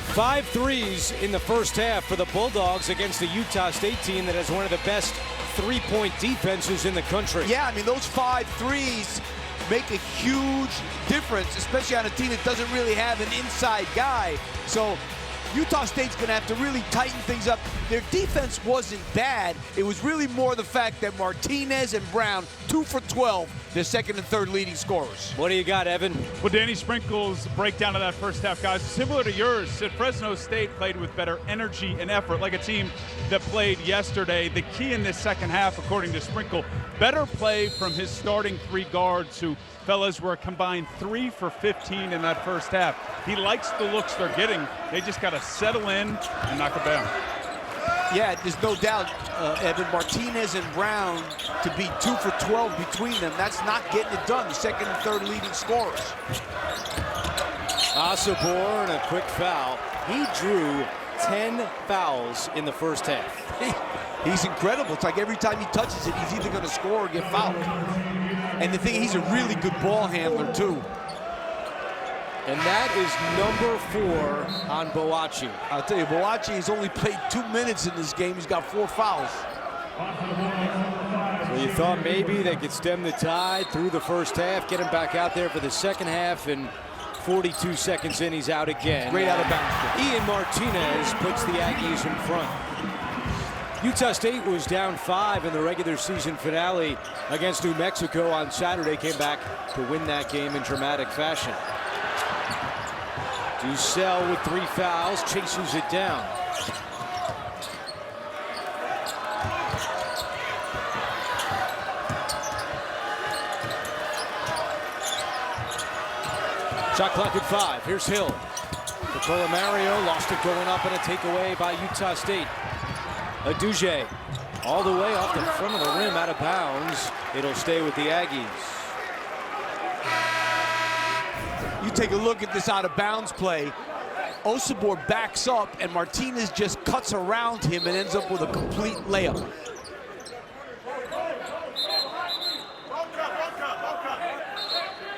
5 threes in the first half for the Bulldogs against the Utah State team that has one of the best 3-point defenses in the country. Yeah, I mean, those 5 threes make a huge difference, especially on a team that doesn't really have an inside guy. So Utah State's going to have to really tighten things up. Their defense wasn't bad. It was really more the fact that Martinez and Brown, 2 for 12, their second and third leading scorers. What do you got, Evan? Well, Danny Sprinkle's breakdown of that first half, guys, similar to yours. Said Fresno State played with better energy and effort, like a team that played yesterday. The key in this second half, according to Sprinkle, better play from his starting 3 guards, who fellas were a combined 3 for 15 in that first half. He likes the looks they're getting. They just got to settle in and knock it down. Yeah, there's no doubt, Evan, Martinez and Brown to be 2 for 12 between them. That's not getting it done. The second and third leading scorers. Asabor and a quick foul. He drew 10 fouls in the first half. He's incredible. It's like every time he touches it, he's either going to score or get fouled. And the thing, he's a really good ball handler, too. And that is number 4 on Boachi. I'll tell you, Boachi has only played 2 minutes in this game. He's got 4 fouls. So you thought maybe they could stem the tide through the first half, get him back out there for the second half, and 42 seconds in, he's out again. Great out of bounds. Ian Martinez puts the Aggies in front. Utah State was down 5 in the regular season finale against New Mexico on Saturday, came back to win that game in dramatic fashion. Dussel with 3 fouls, chases it down. Shot clock at 5. Here's Hill. Mario lost it going up, and a takeaway by Utah State. Aduje all the way off the front of the rim, out of bounds. It'll stay with the Aggies. You take a look at this out of bounds play. Osabor backs up, and Martinez just cuts around him and ends up with a complete layup.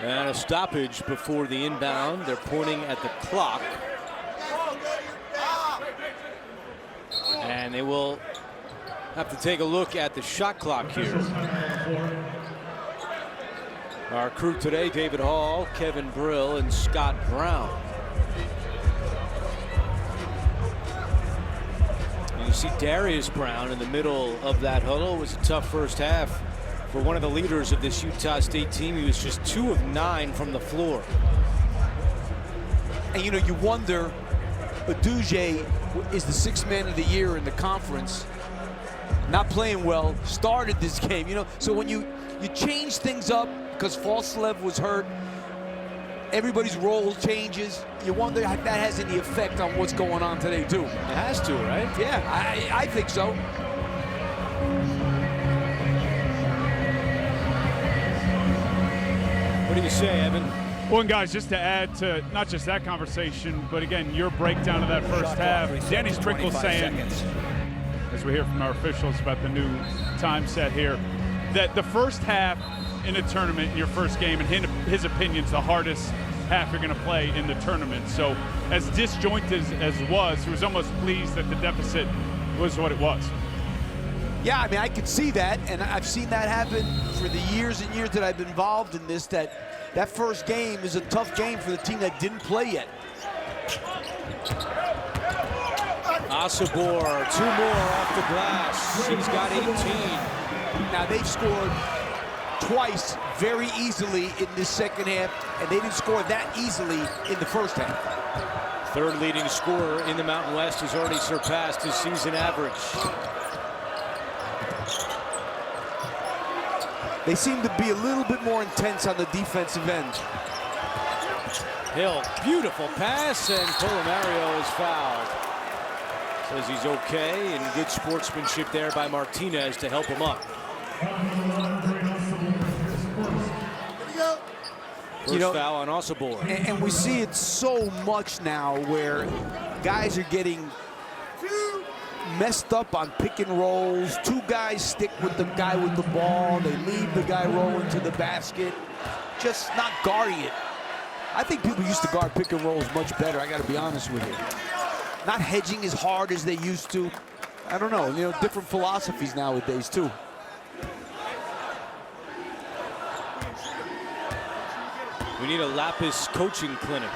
And a stoppage before the inbound. They're pointing at the clock. And they will have to take a look at the shot clock here. Our crew today, David Hall, Kevin Brill, and Scott Brown. You see Darius Brown in the middle of that huddle. It was a tough first half for one of the leaders of this Utah State team. He was just 2 of 9 from the floor. And you know, you wonder, Aduje is the 6th man of the year in the conference. Not playing well, started this game, you know. So when you change things up because Falslev was hurt, everybody's role changes. You wonder if that has any effect on what's going on today, too. It has to, right? Yeah, I think so. What do you say, Evan? Well, and guys, just to add to not just that conversation, but again, your breakdown of that first half, Danny Sprinkle saying, as we hear from our officials about the new time set here, that the first half in a tournament, your first game, and his opinion's the hardest half you're going to play in the tournament. So as disjointed as it was, he was almost pleased that the deficit was what it was. Yeah, I mean, I can see that, and I've seen that happen for the years and years that I've been involved in this, that first game is a tough game for the team that didn't play yet. Asabor, 2 more off the glass. He's got 18. Now, they've scored twice very easily in this second half, and they didn't score that easily in the first half. Third leading scorer in the Mountain West has already surpassed his season average. They seem to be a little bit more intense on the defensive end. Hill, beautiful pass, and Mario is fouled. Says he's okay, and good sportsmanship there by Martinez to help him up. First foul on Asabor. And we see it so much now where guys are getting messed up on pick and rolls. 2 guys stick with the guy with the ball. They leave the guy rolling to the basket. Just not guarding it. I think people used to guard pick and rolls much better, I got to be honest with you. Not hedging as hard as they used to. I don't know, you know, different philosophies nowadays, too. We need a Lapis coaching clinic.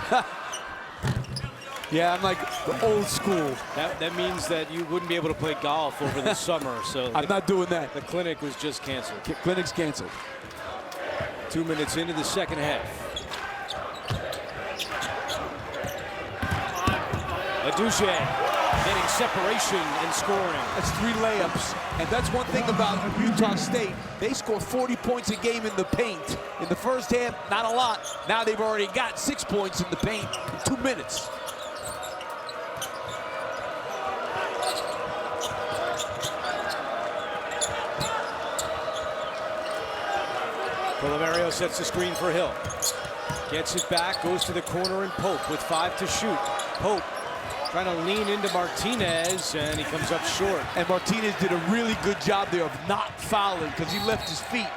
Yeah, I'm like the old school. That means that you wouldn't be able to play golf over the summer. So I'm not doing that. The clinic was just canceled. Clinic's canceled. 2 minutes into the second half. Adouche getting separation and scoring. That's 3 layups. And that's one thing about Utah State. They score 40 points a game in the paint. In the first half, not a lot. Now they've already got 6 points in the paint in 2 minutes. Colomario sets the screen for Hill. Gets it back, goes to the corner, and Pope with 5 to shoot. Pope trying to lean into Martinez, and he comes up short. And Martinez did a really good job there of not fouling because he left his feet.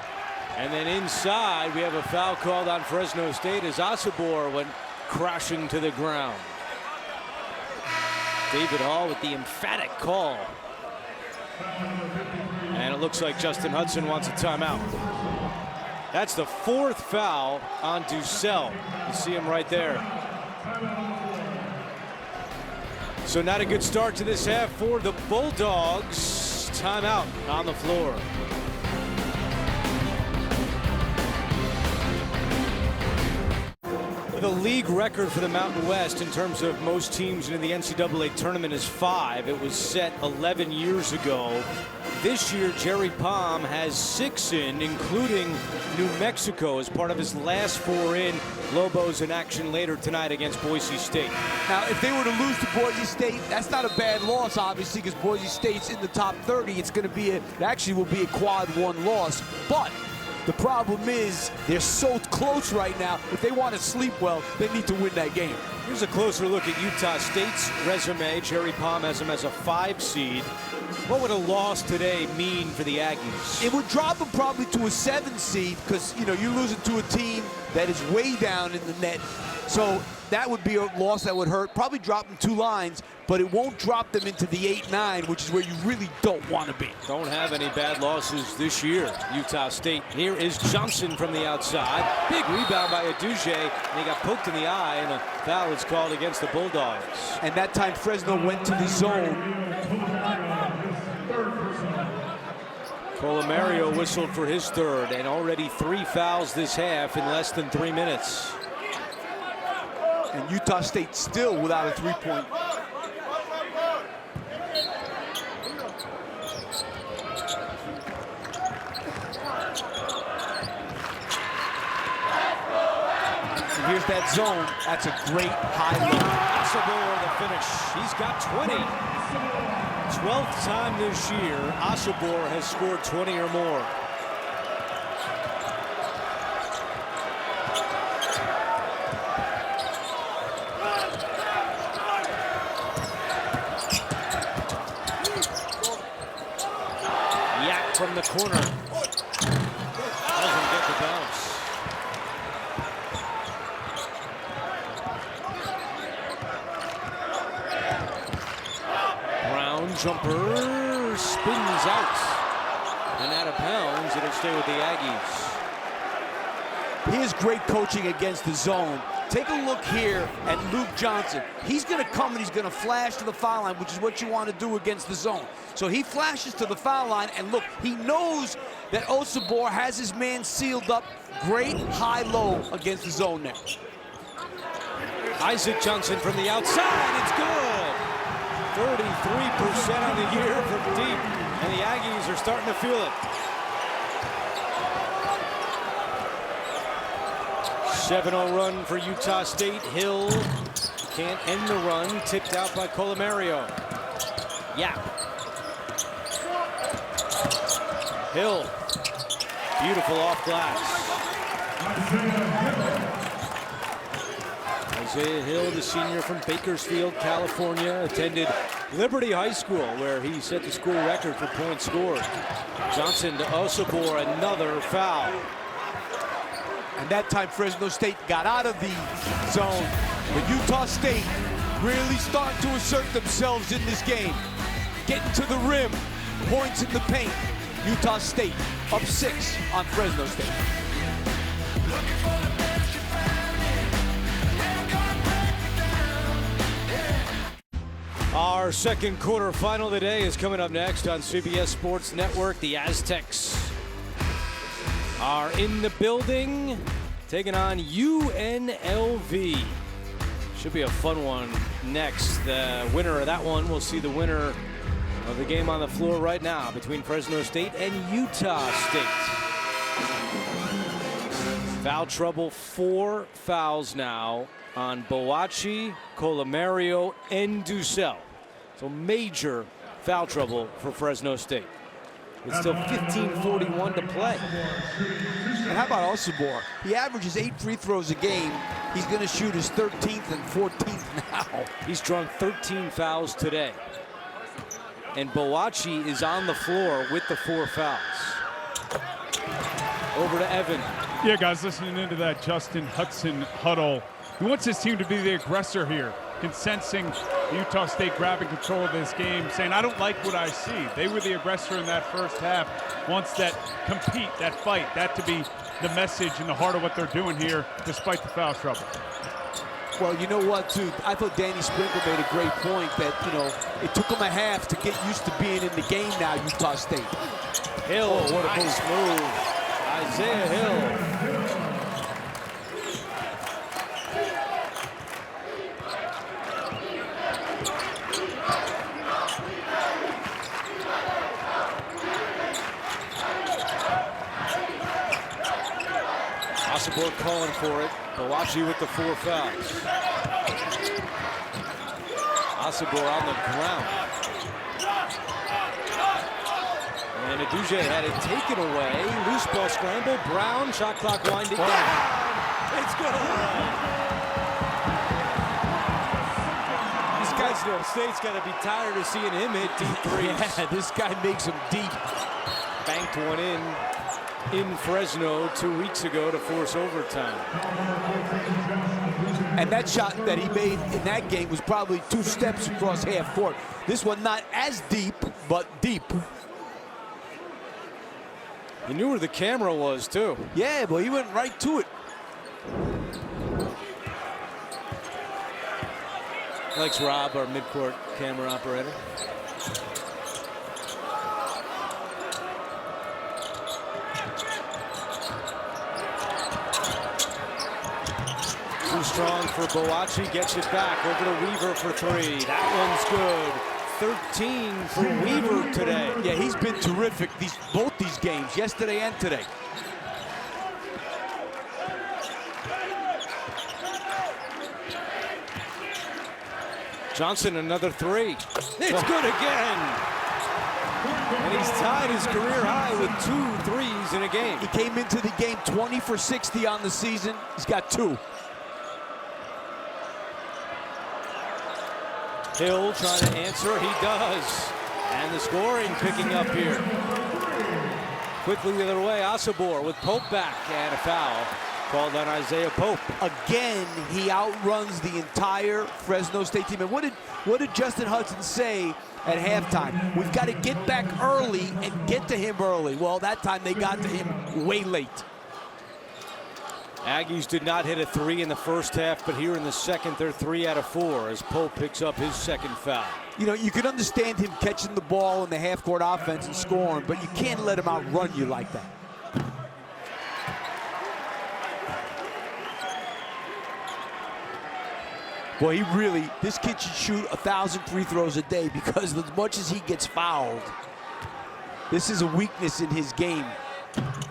And then inside, we have a foul called on Fresno State as Asabor went crashing to the ground. David Hall with the emphatic call. And it looks like Justin Hudson wants a timeout. That's the 4th foul on Ducell. You see him right there. So not a good start to this half for the Bulldogs. Timeout on the floor. The league record for the Mountain West in terms of most teams in the NCAA tournament is 5. It was set 11 years ago. This year, Jerry Palm has 6 in, including New Mexico as part of his last 4 in. Lobos in action later tonight against Boise State. Now, if they were to lose to Boise State, that's not a bad loss, obviously, because Boise State's in the top 30. It's going to be it actually will be a quad 1 loss. But the problem is they're so close right now. If they want to sleep well, they need to win that game. Here's a closer look at Utah State's resume. Jerry Palm has them as a 5 seed. What would a loss today mean for the Aggies? It would drop them probably to a 7 seed because, you know, you're losing to a team that is way down in the net. So that would be a loss that would hurt. Probably drop them 2 lines, but it won't drop them into the 8-9, which is where you really don't want to be. Don't have any bad losses this year, Utah State. Here is Johnson from the outside. Big rebound by Adouche, and he got poked in the eye, and a foul is called against the Bulldogs. And that time Fresno went to the zone. Colomario whistled for his 3rd, and already 3 fouls this half in less than 3 minutes. And Utah State still without a 3-point. And here's that zone. That's a great high low. Asabor the finish. He's got 20. 12th time this year, Asabor has scored 20 or more. Yak from the corner. Doesn't get the bounce. Jumper spins out and out of bounds. It'll stay with the Aggies. Here's great coaching against the zone. Take a look here at Luke Johnson. He's going to come and he's going to flash to the foul line, which is what you want to do against the zone. So he flashes to the foul line, and look, he knows that Asabor has his man sealed up. Great high-low against the zone there. Isaac Johnson from the outside. It's good. 33% on the year from deep, and the Aggies are starting to feel it. 7-0 run for Utah State. Hill can't end the run. Tipped out by Colomario. Yap. Hill. Beautiful off glass. Isaiah Hill, the senior from Bakersfield, California, attended Liberty High School, where he set the school record for points scored. Johnson to Asabor, another foul. And that time Fresno State got out of the zone. But Utah State really starting to assert themselves in this game. Getting to the rim, points in the paint. Utah State up 6 on Fresno State. Our second quarterfinal of the day is coming up next on CBS Sports Network. The Aztecs are in the building, taking on UNLV. Should be a fun one next. The winner of that one will see the winner of the game on the floor right now between Fresno State and Utah State. Foul trouble, 4 fouls now on Boachi, Colomario, and Ducell. So major foul trouble for Fresno State. It's still 15:41 to play. And how about Osibor? He averages 8 free throws a game. He's going to shoot his 13th and 14th now. He's drawn 13 fouls today. And Boachi is on the floor with the 4 fouls. Over to Evan. Yeah, guys, listening into that Justin Hudson huddle. He wants his team to be the aggressor here, sensing Utah State grabbing control of this game, saying, I don't like what I see. They were the aggressor in that first half. Wants that compete, that fight, that to be the message in the heart of what they're doing here, despite the foul trouble. Well, you know what, too? I thought Danny Sprinkle made a great point that, it took them a half to get used to being in the game now, Utah State. Hill, what a nice move. Isaiah Hill. Osibor calling for it. Boachi with the 4 fouls. Osibor on the ground. And Aduje had it taken away. Loose ball scramble. Brown, shot clock winding down. It's good. These guys, Fresno State's got to be tired of seeing him hit deep threes. Yeah, this guy makes them deep. Banked one in Fresno 2 weeks ago to force overtime. And that shot that he made in that game was probably 2 steps across half court. This one not as deep, but deep. He knew where the camera was, too. Yeah, but he went right to it. Thanks, Rob, our midcourt camera operator. Too strong for Boachi, gets it back over to Weaver for 3. That one's good. 13 for Weaver today. Yeah, he's been terrific both these games, yesterday and today. Johnson, another 3. It's good again. And he's tied his career high with 2 threes in a game. He came into the game 20 for 60 on the season. He's got 2. Hill trying to answer, he does. And the scoring picking up here. Quickly the other way, Osibor with Pope back, and a foul called on Isaiah Pope. Again, he outruns the entire Fresno State team. And what did Justin Hudson say at halftime? We've got to get back early and get to him early. Well, that time they got to him way late. Aggies did not hit a 3 in the first half, but here in the second, they're 3 out of 4 as Pope picks up his second foul. You know, you can understand him catching the ball in the half-court offense and scoring, but you can't let him outrun you like that. Boy, this kid should shoot 1,000 free throws a day, because as much as he gets fouled, this is a weakness in his game.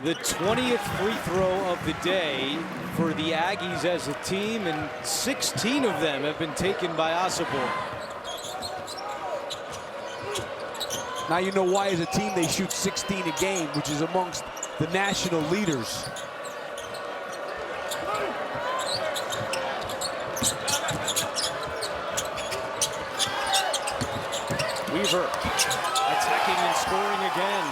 The 20th free throw of the day for the Aggies as a team, and 16 of them have been taken by Osibor. Now you know why as a team they shoot 16 a game, which is amongst the national leaders. Weaver attacking and scoring again.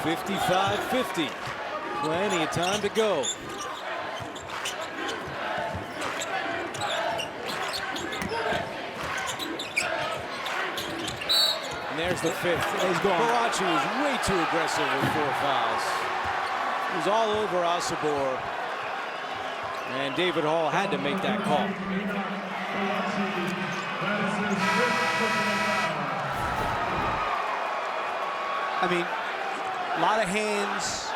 55-50. Plenty of time to go. And there's the 5th. He's gone. Boachi was way too aggressive with 4 fouls. He was all over Osibor. And David Hall had to make that call. I mean, a lot of hands.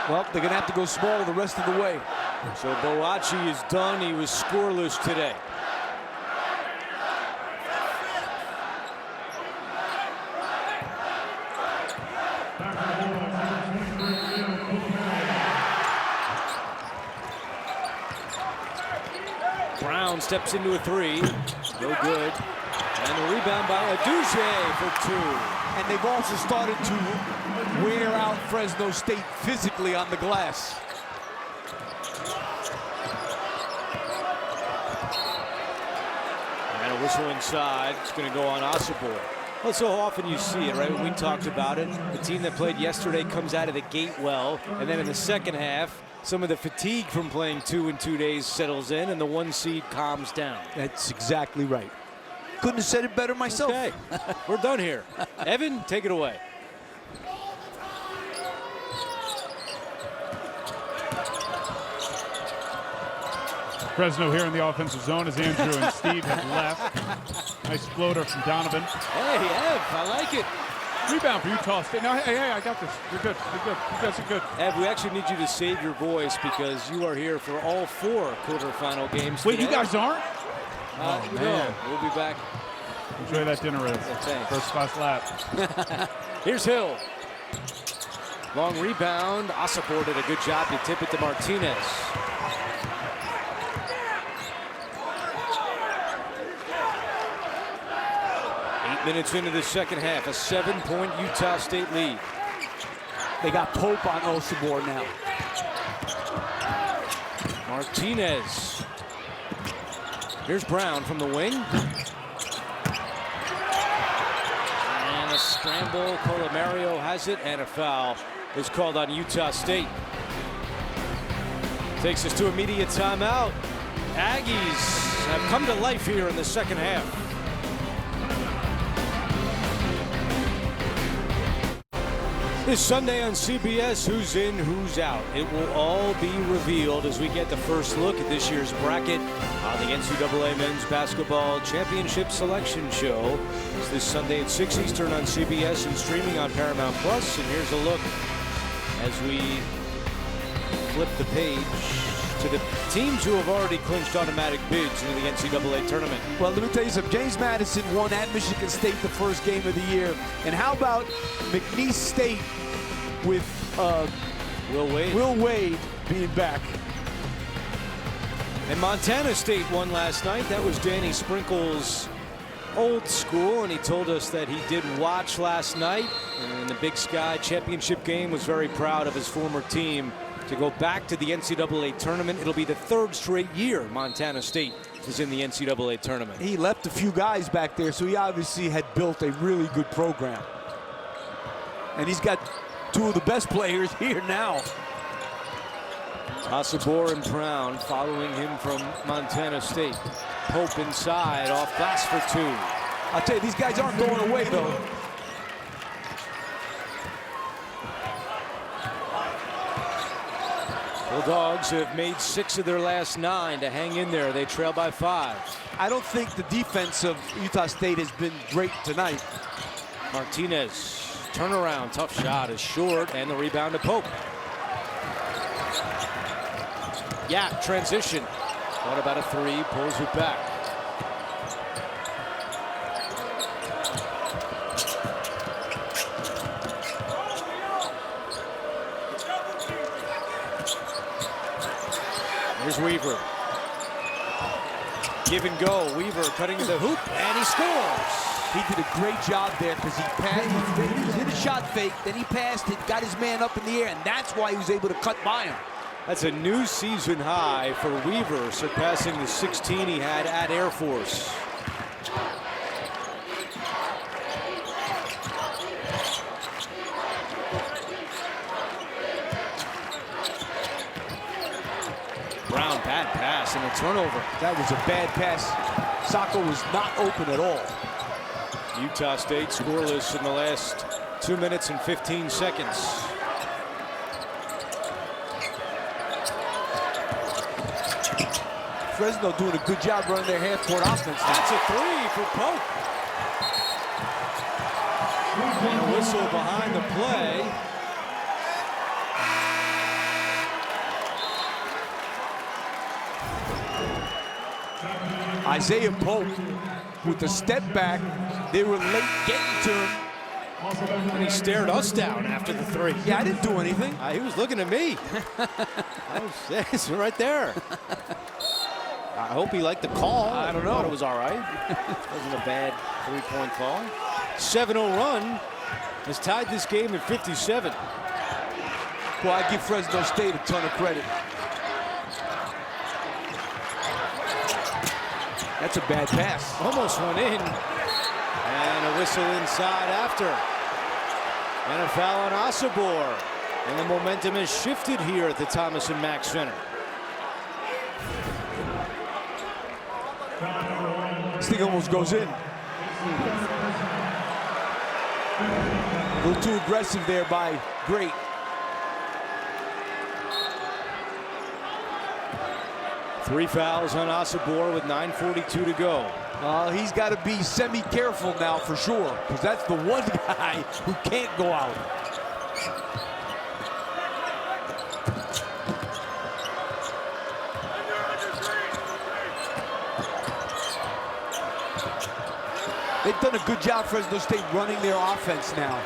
Well, they're going to have to go small the rest of the way. So Boachi is done. He was scoreless today. Brown steps into a three. No good. And the rebound by Adouche for two. And they've also started to wear out Fresno State physically on the glass. And a whistle inside. It's going to go on Asabor. Well, so often you see it, right? We talked about it. The team that played yesterday comes out of the gate well, and then in the second half, some of the fatigue from playing 2 in 2 days settles in, and the 1 seed calms down. That's exactly right. Couldn't have said it better myself. Okay, we're done here. Evan, take it away. Fresno here in the offensive zone as Andrew and Steve have left. Nice floater from Donovan. Hey, Ev, I like it. Rebound for Utah State. No, hey, I got this. You're good. You're good. You guys are good. Ev, we actually need you to save your voice because you are here for all 4 quarterfinal games. Wait, today. you guys aren't? No, we'll be back. Enjoy that dinner, Riz. Thanks. First class lap. Here's Hill. Long rebound. Asapor did a good job to tip it to Martinez. Minutes into the second half, a 7-point Utah State lead. They got Pope on Osabor now. Martinez. Here's Brown from the wing. And a scramble. Colomario has it, and a foul is called on Utah State. Takes us to immediate timeout. Aggies have come to life here in the second half. This Sunday on CBS, who's in, who's out. It will all be revealed as we get the first look at this year's bracket on the NCAA Men's Basketball Championship Selection Show. It's this Sunday at 6 Eastern on CBS and streaming on Paramount Plus. And here's a look as we flip the page to the teams who have already clinched automatic bids into the NCAA tournament. Well, let me tell you something. James Madison won at Michigan State the first game of the year. And how about McNeese State with Will Wade being back? And Montana State won last night. That was Danny Sprinkle's old school, and he told us that he did watch last night. And the Big Sky championship game was very proud of his former team to go back to the NCAA tournament. It'll be the 3rd straight year Montana State is in the NCAA tournament. He left a few guys back there, so he obviously had built a really good program. And he's got 2 of the best players here now. Asabor and Brown following him from Montana State. Pope inside, off glass for 2. I'll tell you, these guys aren't going away, though. Bulldogs have made 6 of their last 9 to hang in there. They trail by 5. I don't think the defense of Utah State has been great tonight. Martinez, turnaround, tough shot is short, and the rebound to Pope. Yeah, transition. What about a 3? Pulls it back. Here's Weaver. Give and go. Weaver cutting to the hoop, and he scores. He did a great job there because he passed, he hit a shot fake, then he passed it, got his man up in the air, and that's why he was able to cut by him. That's a new season high for Weaver, surpassing the 16 he had at Air Force. Brown, bad pass and a turnover. That was a bad pass. Sacco was not open at all. Utah State scoreless in the last 2 minutes and 15 seconds. Fresno doing a good job running their half-court offense. That's a three for Pope. And a whistle behind the play. Isaiah Pope with the step back. They were late getting to him. And he stared us down after the three. Yeah, I didn't do anything. He was looking at me. It's right there. I hope he liked the call. I don't know. Thought it was all right. Wasn't a bad three-point call. 7-0 run has tied this game at 57. Well, I give Fresno State a ton of credit. That's a bad pass. Almost went in. And a whistle inside after. And a foul on Asabor. And the momentum has shifted here at the Thomas and Mack Center. This thing almost goes in. A little too aggressive there by Great. Three fouls on Asabor with 9:42 to go. He's got to be semi-careful now for sure, because that's the one guy who can't go out. They've done a good job, Fresno State, running their offense now.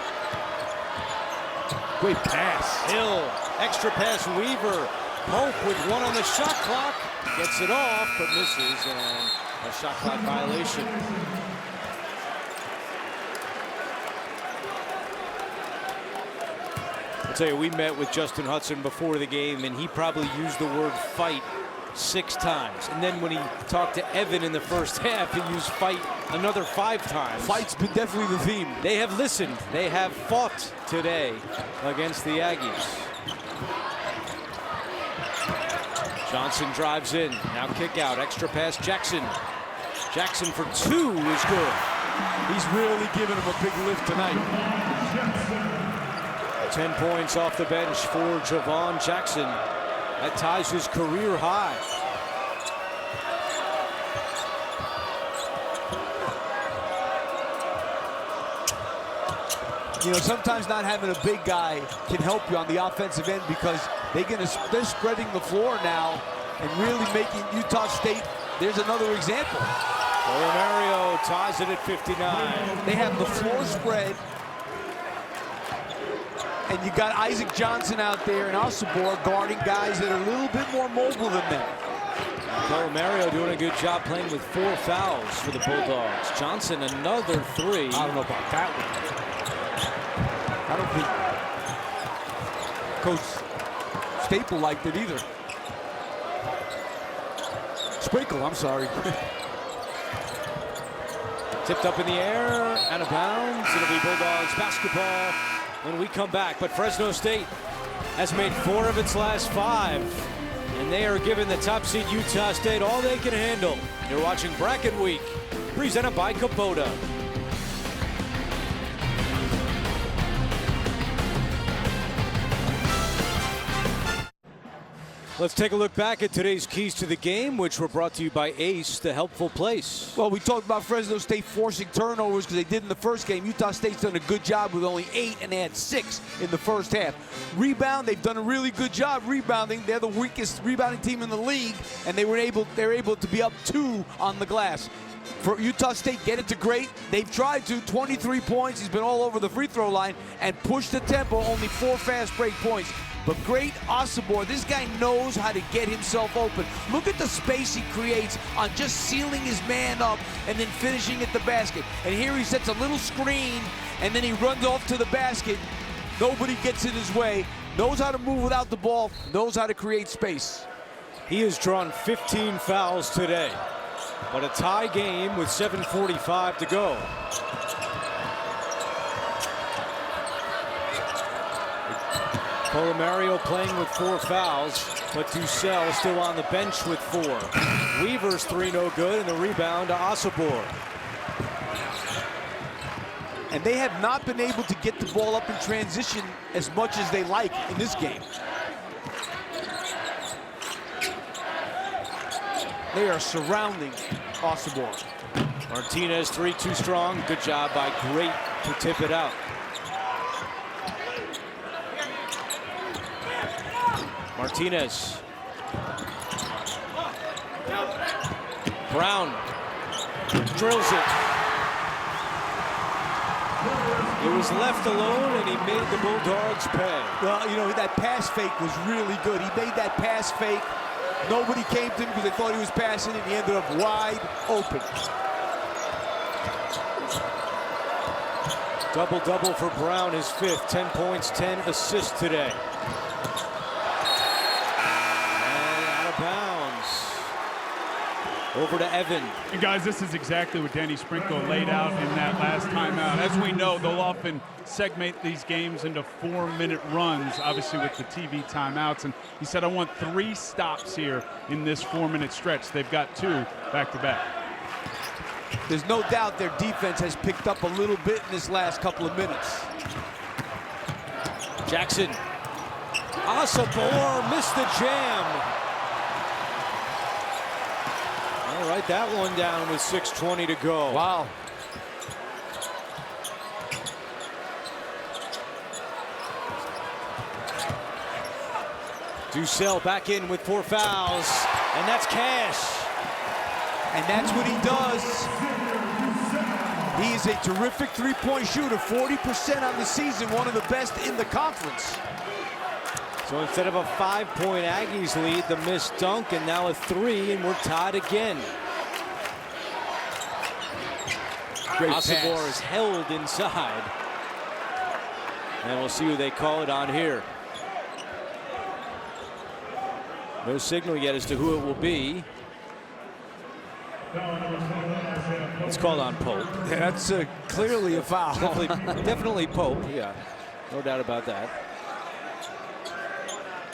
Great pass. Hill, extra pass, Weaver. Pope with one on the shot clock. Gets it off, but misses, and a shot clock violation. I'll tell you, we met with Justin Hudson before the game, and he probably used the word fight 6 times. And then when he talked to Evan in the first half, he used fight another 5 times. Fight's been definitely the theme. They have listened. They have fought today against the Aggies. Johnson drives in. Now kick out. Extra pass, Jackson. Jackson for 2 is good. He's really giving him a big lift tonight. 10 points off the bench for Javon Jackson. That ties his career high. You know, sometimes not having a big guy can help you on the offensive end, because they're spreading the floor now and really making Utah State. There's another example. Mario ties it at 59. They have the floor spread, and you got Isaac Johnson out there and Asabor guarding guys that are a little bit more mobile than them. Mario doing a good job playing with 4 fouls for the Bulldogs. Johnson another 3. I don't know about that one. I don't think Coach Staple liked it either. Sprinkle, I'm sorry. Tipped up in the air, out of bounds. It'll be Bulldogs basketball when we come back. But Fresno State has made 4 of its last 5. And they are giving the top seed Utah State all they can handle. You're watching Bracket Week, presented by Kubota. Let's take a look back at today's keys to the game, which were brought to you by Ace, the helpful place. Well, we talked about Fresno State forcing turnovers because they did in the first game. Utah State's done a good job with only 8, and they had 6 in the first half. Rebound, they've done a really good job rebounding. They're the weakest rebounding team in the league, and they're able to be up 2 on the glass. For Utah State, get it to Great. They've tried to. 23 points. He's been all over the free throw line and pushed the tempo. Only 4 fast break points. But Great Asabor, this guy knows how to get himself open. Look at the space he creates on just sealing his man up and then finishing at the basket. And here he sets a little screen, and then he runs off to the basket. Nobody gets in his way. Knows how to move without the ball. Knows how to create space. He has drawn 15 fouls today, but a tie game with 7:45 to go. Mario playing with 4 fouls, but Dussel still on the bench with 4. Weaver's 3 no good, and the rebound to Asabor. And they have not been able to get the ball up in transition as much as they like in this game. They are surrounding Osborne. Martinez, 3 too strong. Good job by Great to tip it out. Martinez. Brown drills it. It was left alone, and he made the Bulldogs pay. Well, you know, that pass fake was really good. He made that pass fake. Nobody came to him because they thought he was passing, and he ended up wide open. Double-double for Brown, his 5th. 10 points, 10 assists today. And out of bounds. Over to Evan. And guys, this is exactly what Danny Sprinkle laid out in that last timeout. As we know, they'll often segment these games into 4-minute runs, obviously with the TV timeouts. And he said, I want 3 stops here in this 4-minute stretch. They've got 2 back-to-back. There's no doubt their defense has picked up a little bit in this last couple of minutes. Jackson. Osabor missed the jam. All right, that one down with 6:20 to go. Wow. Ducell back in with 4 fouls, and that's Cash. And that's what he does. He is a terrific three-point shooter, 40% on the season, one of the best in the conference. So instead of a 5-point Aggies lead, the missed dunk, and now a 3, and we're tied again. Great Osabor pass. is held inside. And we'll see who they call it on here. No signal yet as to who it will be. It's called on Pope. Yeah, that's clearly a foul. Definitely Pope, yeah. No doubt about that.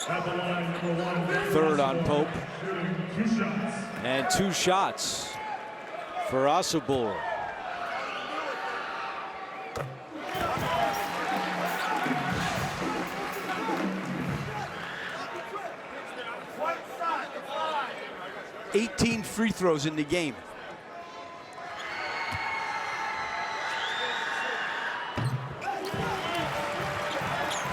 3rd on Pope. And 2 shots for Osabor. $18 free throws in the game.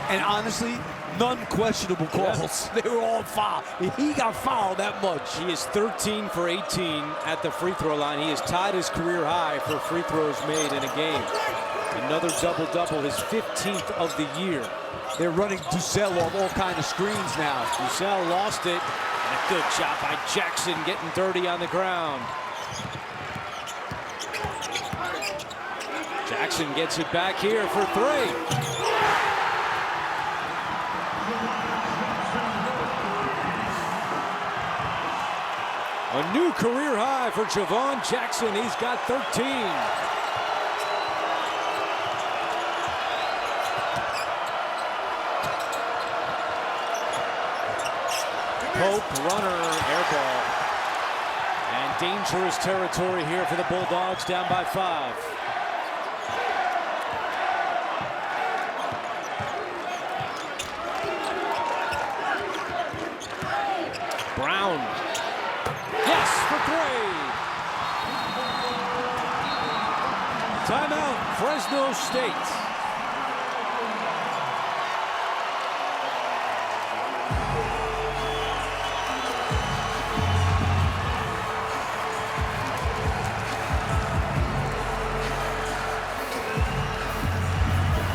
And honestly, none questionable calls. They were all foul. He got fouled that much. He is 13 for 18 at the free throw line. He has tied his career high for free throws made in a game. Another double-double, his 15th of the year. They're running Ducell off all kind of screens now. Ducell lost it. And a good job by Jackson getting dirty on the ground. Jackson gets it back here for 3. A new career high for Javon Jackson. He's got 13. Pope, runner, air ball. And dangerous territory here for the Bulldogs, down by 5. Brown. Yes, for 3. Timeout, Fresno State.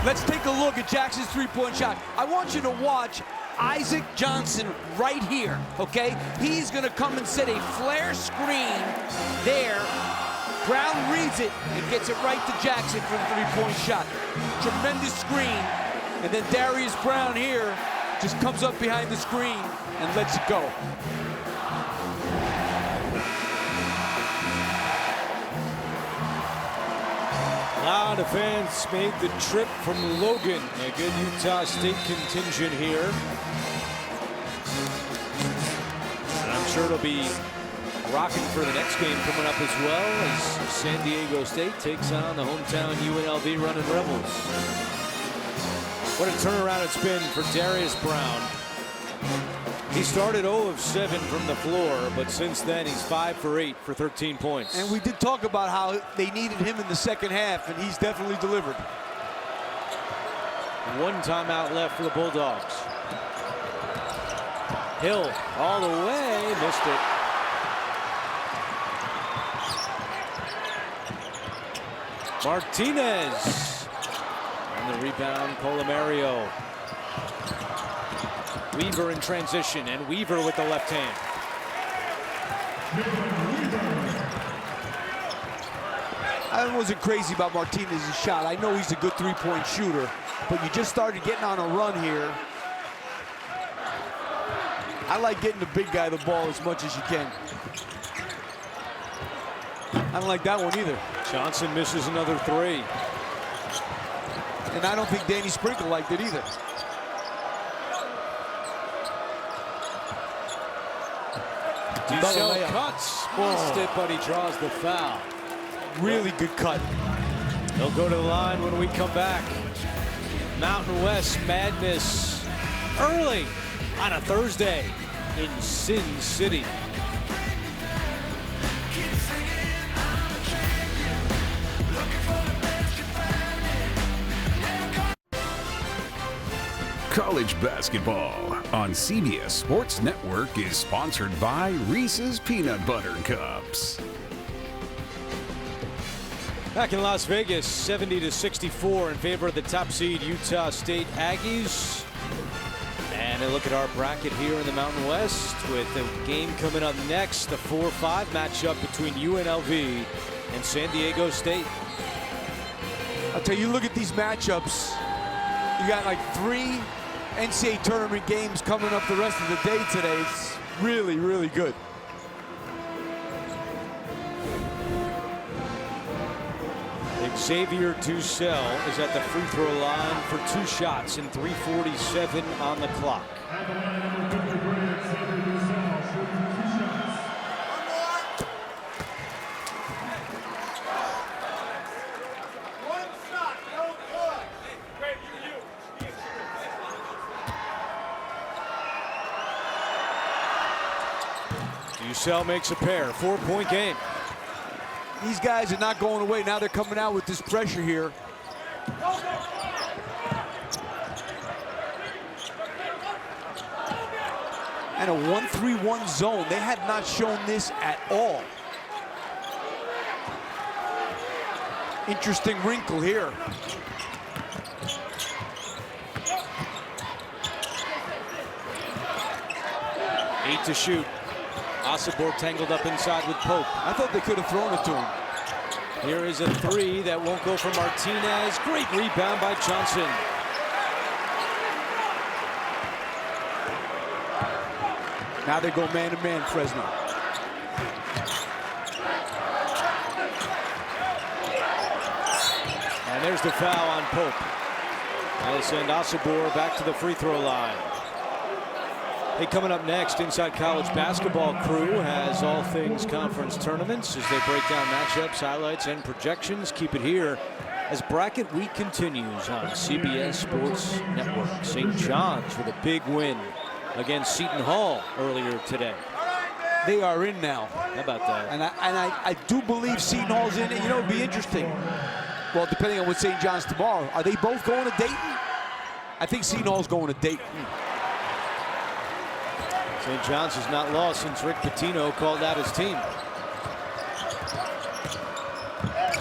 Let's take a look at Jackson's three-point shot. I want you to watch Isaac Johnson right here, okay? He's gonna come and set a flare screen there. Brown reads it and gets it right to Jackson for the three-point shot. Tremendous screen. And then Darius Brown here just comes up behind the screen and lets it go. A lot of fans made the trip from Logan. A good Utah State contingent here. And I'm sure it'll be rocking for the next game coming up as well as San Diego State takes on the hometown UNLV Running Rebels. What a turnaround it's been for Darius Brown. He started 0 of 7 from the floor, but since then he's 5 for 8 for 13 points. And we did talk about how they needed him in the second half, and he's definitely delivered. One timeout left for the Bulldogs. Hill all the way, missed it. Martinez. And the rebound, Colomario. Weaver in transition, and Weaver with the left hand. I wasn't crazy about Martinez's shot. I know he's a good three-point shooter, but you just started getting on a run here. I like getting the big guy the ball as much as you can. I don't like that one either. Johnson misses another 3. And I don't think Danny Sprinkle liked it either. DeShell cuts, missed it, but he draws the foul. Really good cut. They'll go to the line when we come back. Mountain West Madness early on a Thursday in Sin City. College basketball on CBS Sports Network is sponsored by Reese's Peanut Butter Cups. Back in Las Vegas, 70-64 in favor of the top seed Utah State Aggies. And a look at our bracket here in the Mountain West with the game coming up next, the 4-5 matchup between UNLV and San Diego State. I'll tell you, look at these matchups. You got like 3 NCAA tournament games coming up the rest of the day today. It's really, really good. Xavier Dussel is at the free throw line for 2 shots and 3:47 on the clock. Dussel makes a pair, 4-point game. These guys are not going away. Now they're coming out with this pressure here. And a 1-3-1 zone. They had not shown this at all. Interesting wrinkle here. Eight to shoot. Asabor tangled up inside with Pope. I thought they could have thrown it to him. Here is a 3 that won't go for Martinez. Great rebound by Johnson. Now they go man-to-man, Fresno. And there's the foul on Pope. They'll send Asabor back to the free throw line. Hey, coming up next, Inside College Basketball crew has all things conference tournaments as they break down matchups, highlights, and projections. Keep it here as bracket week continues on CBS Sports Network. St. John's with a big win against Seton Hall earlier today. They are in now. How about that? And I do believe Seton Hall's in. And you know, it'd be interesting. Well, depending on what St. John's tomorrow. Are they both going to Dayton? I think Seton Hall's going to Dayton. St. John's has not lost since Rick Pitino called out his team.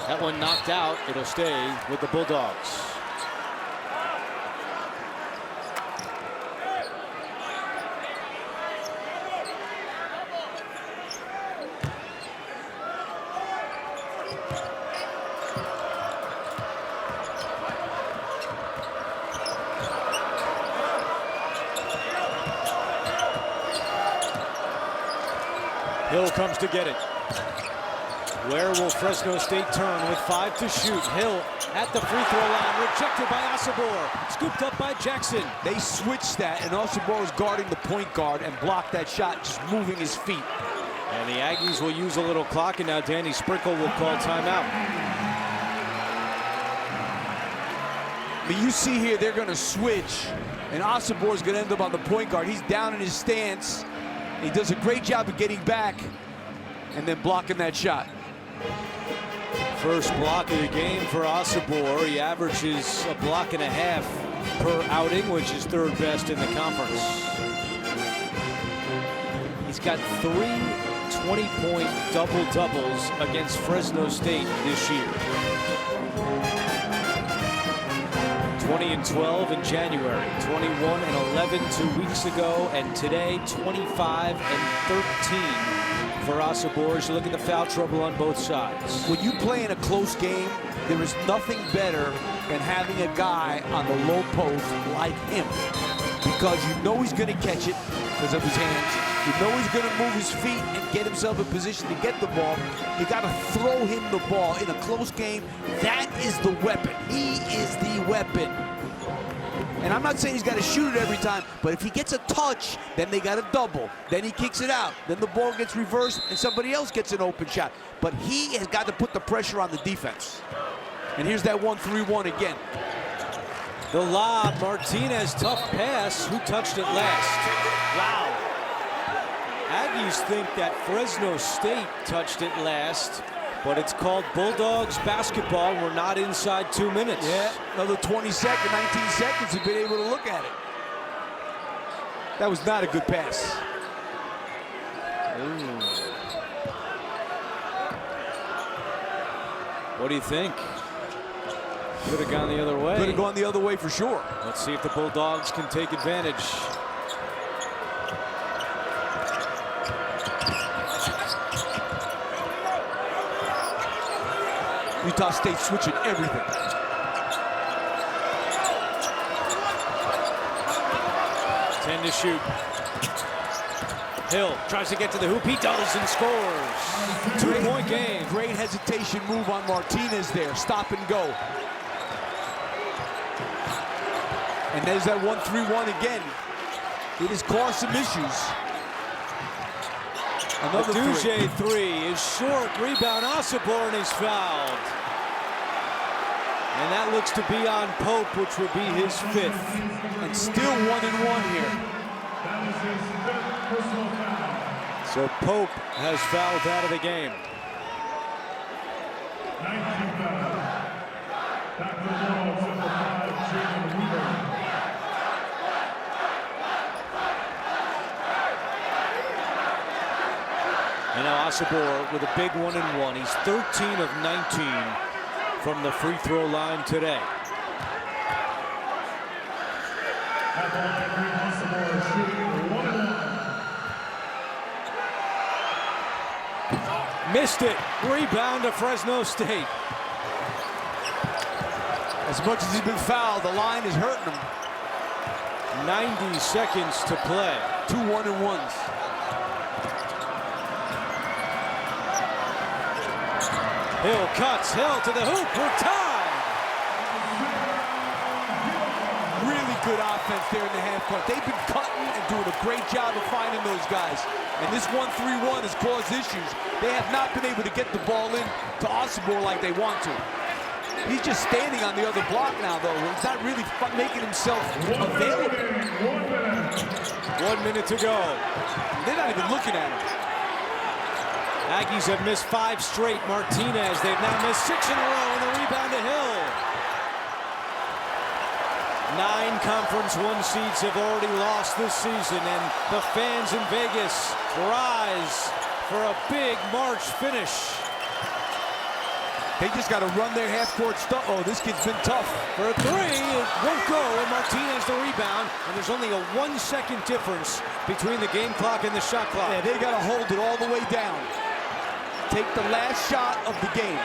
That one knocked out. It'll stay with the Bulldogs. Hill comes to get it. Where will Fresno State turn with 5 to shoot? Hill at the free throw line, rejected by Asabor, scooped up by Jackson. They switched that, and Asabor was guarding the point guard and blocked that shot, just moving his feet. And the Aggies will use a little clock, and now Danny Sprinkle will call timeout. But you see here, they're going to switch, and Osabor's going to end up on the point guard. He's down in his stance. He does a great job of getting back and then blocking that shot. First block of the game for Osabor. He averages a block and a half per outing, which is third best in the conference. He's got 3 20-point double-doubles against Fresno State this year. 20 and 12 in January, 21 and 11 2 weeks ago, and today 25 and 13 for Osabor. As you look at the foul trouble on both sides. When you play in a close game, there is nothing better than having a guy on the low post like him, because you know he's going to catch it because of his hands. You know he's going to move his feet and get himself in position to get the ball. You got to throw him the ball in a close game. That is the weapon. He is the weapon. And I'm not saying he's got to shoot it every time, but if he gets a touch, then they got a double. Then he kicks it out. Then the ball gets reversed and somebody else gets an open shot. But he has got to put the pressure on the defense. And here's that 1-3-1 again. The lob, Martinez, tough pass. Who touched it last? Wow. Aggies think that Fresno State touched it last, but it's called Bulldogs basketball. We're not inside 2 minutes. Yeah, another 19 seconds, you've been able to look at it. That was not a good pass. Ooh. What do you think? Could have gone the other way. Could have gone the other way for sure. Let's see if the Bulldogs can take advantage. Utah State switching everything. Ten to shoot. Hill tries to get to the hoop. He does and scores. 2-point game. Great hesitation move on Martinez there. Stop and go. And there's that 1-3-1 again. It has caused some issues. Another Duje three is short. Rebound. Osabor is fouled. And that looks to be on Pope, which would be his 5th. And still 1-1 here. So Pope has fouled out of the game. And now Osabor with a big 1-1. He's 13 of 19 from the free throw line today. Missed it. Rebound to Fresno State. As much as he's been fouled, the line is hurting him. 90 seconds to play. 2 1-and-1s. Hill cuts. Hill to the hoop. We're tied. Really good offense there in the half court. They've been cutting and doing a great job of finding those guys. And this 1-3-1 has caused issues. They have not been able to get the ball in to Osabor like they want to. He's just standing on the other block now, though. He's not really making himself available. 1 minute to go. They're not even looking at him. Aggies have missed 5 straight. Martinez, they've now missed 6 in a row, and the rebound to Hill. 9 Conference 1 seeds have already lost this season, and the fans in Vegas rise for a big March finish. They just got to run their half-court stuff. Oh, this kid's been tough. For a 3, it won't go, and Martinez the rebound, and there's only a 1-second difference between the game clock and the shot clock. Yeah, they got to hold it all the way down. Take the last shot of the game.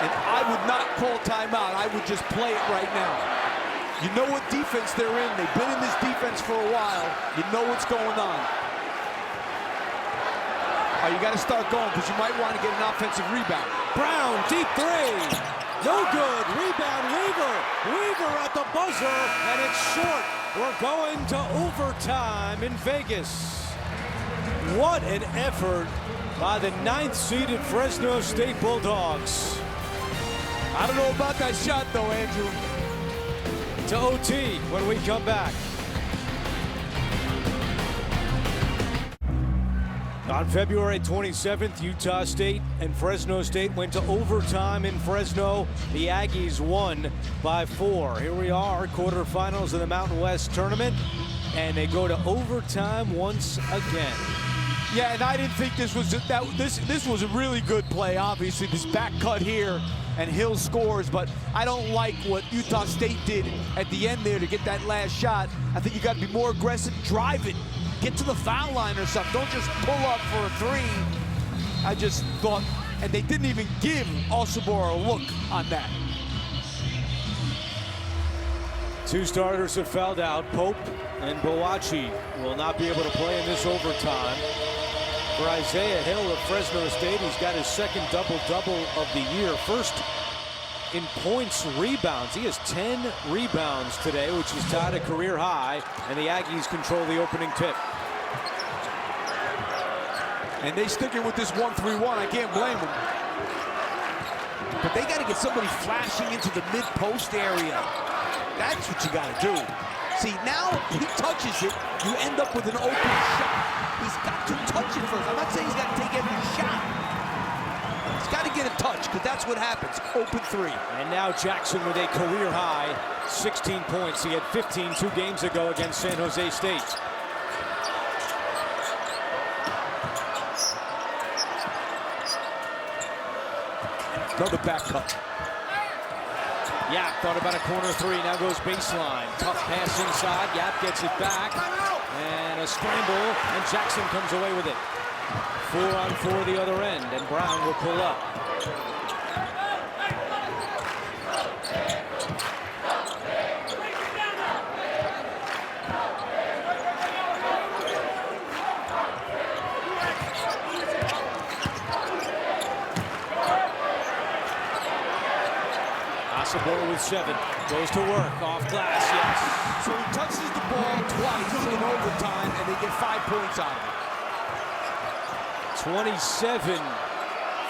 And I would not call timeout. I would just play it right now. You know what defense they're in. They've been in this defense for a while. You know what's going on. Oh, you got to start going because you might want to get an offensive rebound. Brown, deep 3. No good. Rebound, Weaver. Weaver at the buzzer, and it's short. We're going to overtime in Vegas. What an effort by the 9th-seeded Fresno State Bulldogs. I don't know about that shot, though, Andrew. To OT when we come back. On February 27th, Utah State and Fresno State went to overtime in Fresno. The Aggies won by 4. Here we are, quarterfinals of the Mountain West tournament, and they go to overtime once again. Yeah, and I didn't think this was this was a really good play. Obviously, this back cut here, and Hill scores, but I don't like what Utah State did at the end there to get that last shot. I think you got to be more aggressive, drive it, get to the foul line or something. Don't just pull up for a 3. I just thought, and they didn't even give Alcibor a look on that. 2 starters have fouled out. Pope and Boachi will not be able to play in this overtime. For Isaiah Hill of Fresno State, he's got his second double-double of the year. First in points, rebounds. He has 10 rebounds today, which is tied a career high, and the Aggies control the opening tip. And they stick it with this 1-3-1. I can't blame them. But they got to get somebody flashing into the mid-post area. That's what you got to do. See, now he touches it, you end up with an open shot. He's got to touch it first. I'm not saying he's got to take every shot. He's got to get a touch, because that's what happens. Open 3. And now Jackson with a career high 16 points. He had 15 2 games ago against San Jose State. Another back cut. Yap thought about a corner 3, now goes baseline. Tough pass inside, Yap gets it back. And a scramble, and Jackson comes away with it. 4-on-4 the other end, and Brown will pull up. Alcibor with 7, goes to work, off glass, yes. So he touches the ball twice in overtime, and they get 5 points out of it. 27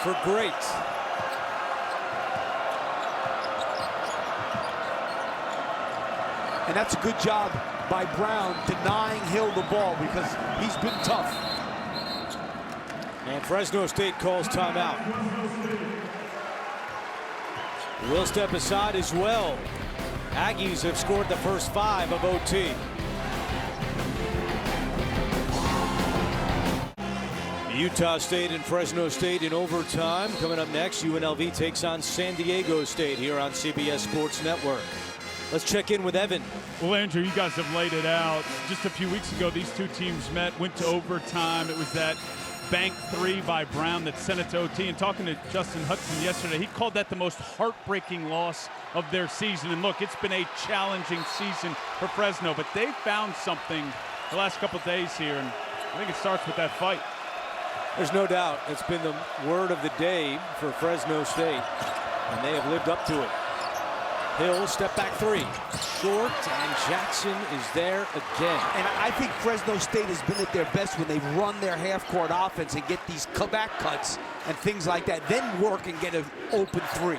for Great. And that's a good job by Brown denying Hill the ball, because he's been tough. And Fresno State calls timeout. We'll step aside as well. Aggies have scored the first 5 of OT. Utah State and Fresno State in overtime. Coming up next, UNLV takes on San Diego State here on CBS Sports Network. Let's check in with Evan. Well, Andrew, you guys have laid it out. Just a few weeks ago, these 2 teams met, went to overtime. It was that bank 3 by Brown that sent it to OT. And talking to Justin Hudson yesterday, he called that the most heartbreaking loss of their season. And look, it's been a challenging season for Fresno, but they found something the last couple of days here, and I think it starts with that fight. There's no doubt it's been the word of the day for Fresno State, and they have lived up to it. Hill, step back 3, short, and Jackson is there again. And I think Fresno State has been at their best when they run their half-court offense and get these back cuts and things like that, then work and get an open 3.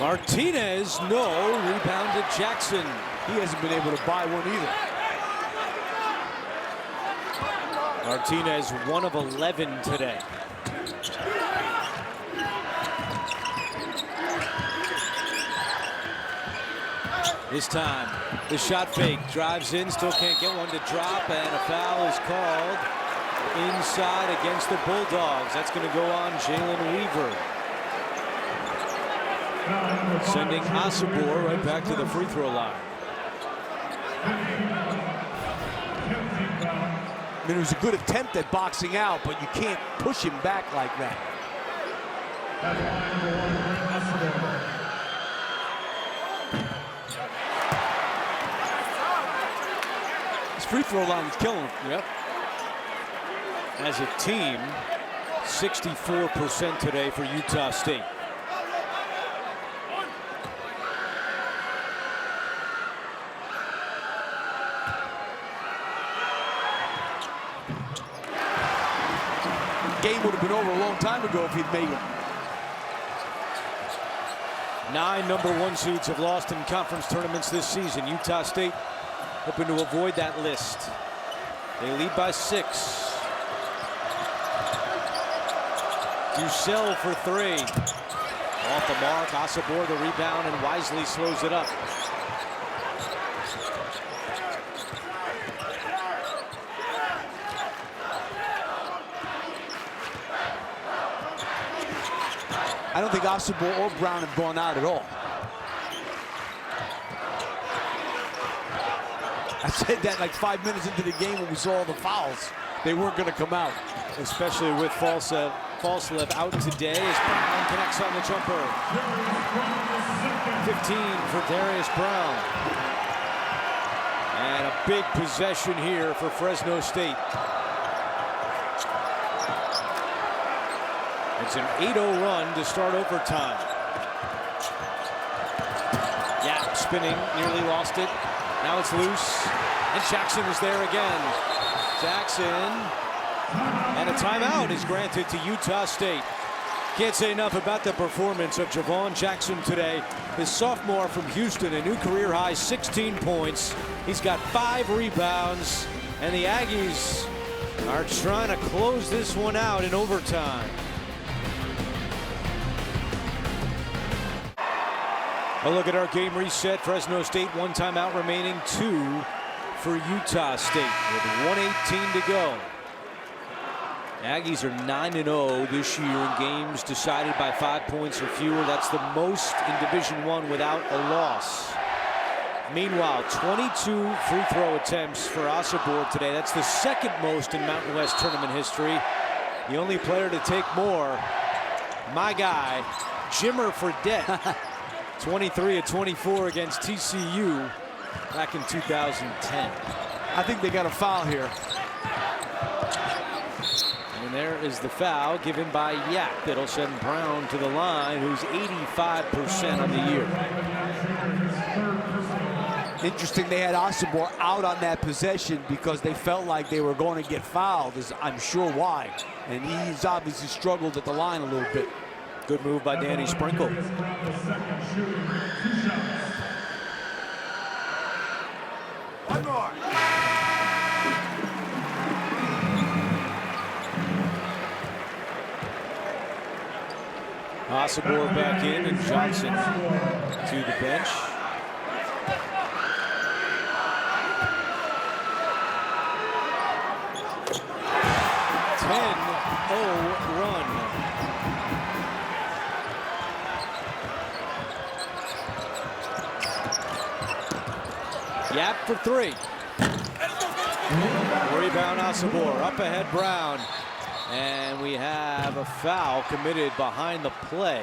Martinez, no, rebounded Jackson. He hasn't been able to buy one either. Martinez, 1 of 11 today. This time, the shot fake, drives in, still can't get one to drop, and a foul is called inside against the Bulldogs. That's going to go on Jalen Weaver. Sending Alcibor right back to the free throw line. I mean, it was a good attempt at boxing out, but you can't push him back like that. His free throw line is killing him. Yep. As a team, 64% today for Utah State. Game would have been over a long time ago if he'd made it. 9 #1 seeds have lost in conference tournaments this season. Utah State hoping to avoid that list. They lead by 6. Ducell for 3. Off the mark, Asabor the rebound, and wisely slows it up. I don't think Asabor or Brown have gone out at all. I said that like 5 minutes into the game when we saw all the fouls. They weren't going to come out. Especially with Falslev out today as Brown connects on the jumper. 15 for Darius Brown. And a big possession here for Fresno State. It's an 8-0 run to start overtime. Yap spinning, nearly lost it. Now it's loose, and Jackson is there again. Jackson, and a timeout is granted to Utah State. Can't say enough about the performance of Javon Jackson today. His sophomore from Houston, a new career high 16 points. He's got 5 rebounds, and the Aggies are trying to close this one out in overtime. A look at our game reset. Fresno State 1 timeout remaining, 2 for Utah State with 1:18 to go. Aggies are 9-0 this year in games decided by 5 points or fewer. That's the most in Division I without a loss. Meanwhile, 22 free throw attempts for Asabor today. That's the second most in Mountain West tournament history. The only player to take more, my guy, Jimmer Fredette. 23 of 24 against TCU back in 2010. I think they got a foul here. And there is the foul given by Yap. That'll send Brown to the line, who's 85% on the year. Interesting, they had Asabor out on that possession because they felt like they were going to get fouled. I'm sure why. And he's obviously struggled at the line a little bit. Good move by Danny Sprinkle. One more. Asabor back in and Johnson to the bench. Run. Yap for 3. Rebound Asabor, up ahead Brown. And we have a foul committed behind the play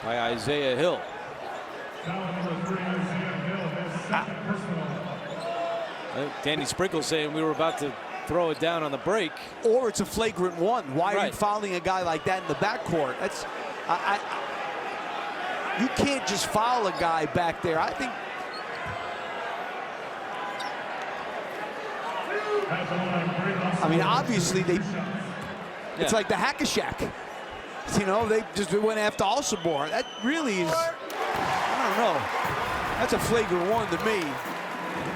by Isaiah Hill. Danny Sprinkle saying we were about to throw it down on the break. Or it's a flagrant 1. Why are you fouling a guy like that in the backcourt? That's you can't just foul a guy back there. I think obviously it's like the hack-a-shack. You know, they just went after Asabor. That really is, I don't know. That's a flagrant 1 to me.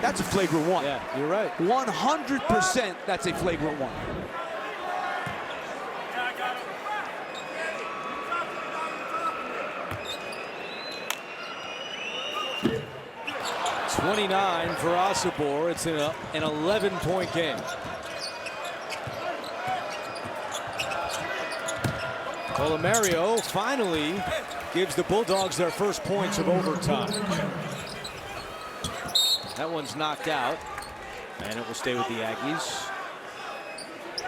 That's a flagrant 1. Yeah, you're right. 100% that's a flagrant 1. .29 for Asabor. It's an 11-point game. Colomario finally gives the Bulldogs their first points of overtime. That one's knocked out, and it will stay with the Aggies.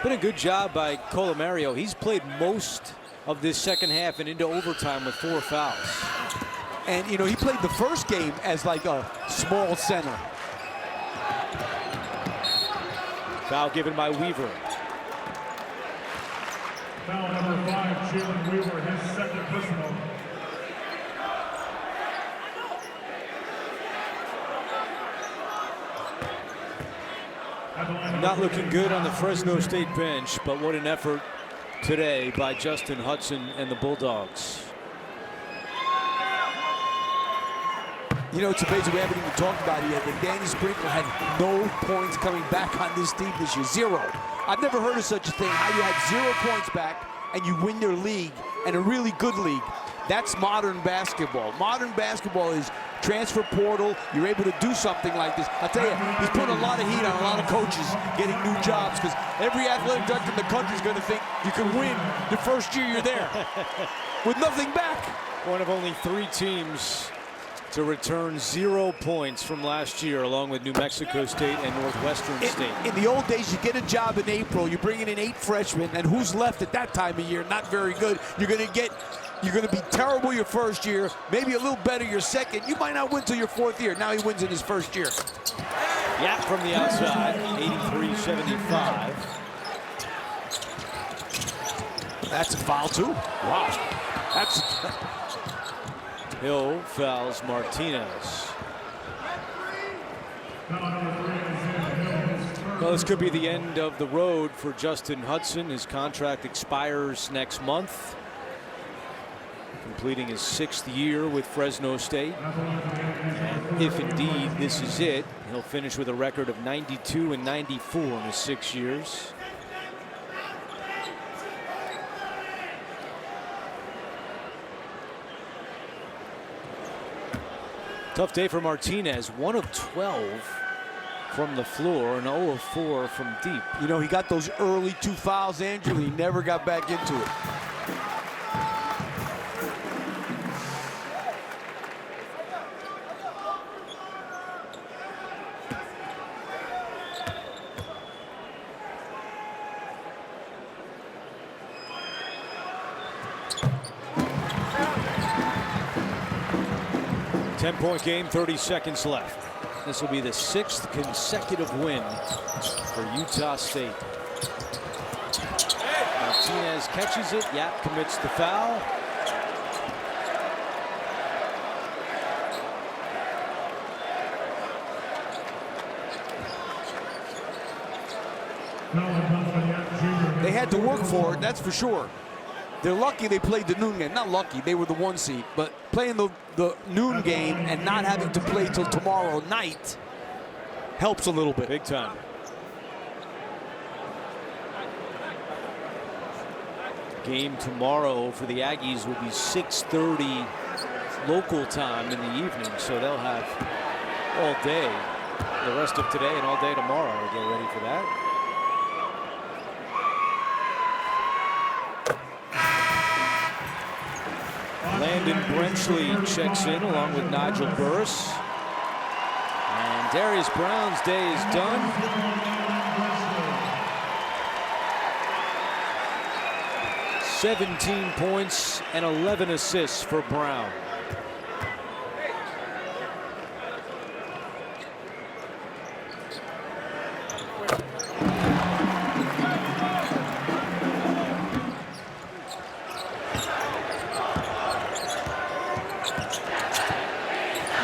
Been a good job by Colomario. He's played most of this second half and into overtime with 4 fouls. And, you know, he played the first game as like a small center. Foul given by Weaver. Foul number 5, Jalen Weaver, his second personal. Not looking good on the Fresno State bench, but what an effort today by Justin Hudson and the Bulldogs. You know, it's amazing we haven't even talked about it yet, but Danny Sprinkle had no points coming back on this team this year. 0. I've never heard of such a thing, how you had 0 points back and you win your league, and a really good league. That's modern basketball. Modern basketball is transfer portal. You're able to do something like this. I'll tell you, he's putting a lot of heat on a lot of coaches getting new jobs, because every athletic director in the country is going to think you can win the first year you're there with nothing back. One of only 3 teams to return 0 points from last year, along with New Mexico State and Northwestern State. In the old days, you get a job in April, you're bringing in 8 freshmen, and who's left at that time of year? Not very good. You're going to be terrible your first year, maybe a little better your second. You might not win till your 4th year. Now he wins in his first year. Yap from the outside, 83-75. That's a foul too. Wow. That's Hill fouls Martinez. Well, this could be the end of the road for Justin Hudson. His contract expires next month, completing his 6th year with Fresno State. And if indeed this is it, he'll finish with a record of 92-94 in his 6 years. Tough day for Martinez. 1 of 12 from the floor and 0 of 4 from deep. You know, he got those early 2 fouls, Andrew, and he never got back into it. Ten-point game, 30 seconds left. This will be the 6th consecutive win for Utah State. Martinez catches it. Yap commits the foul. They had to work for it, that's for sure. They're lucky they played the noon game. Not lucky, they were the 1 seed. But playing the noon game and not having to play till tomorrow night helps a little bit. Big time. Game tomorrow for the Aggies will be 6:30 local time in the evening. So they'll have all day, the rest of today and all day tomorrow to get ready for that. Landon Brenchley checks in along with Nigel Burris. And Darius Brown's day is done. "17 points and 11 assists for Brown.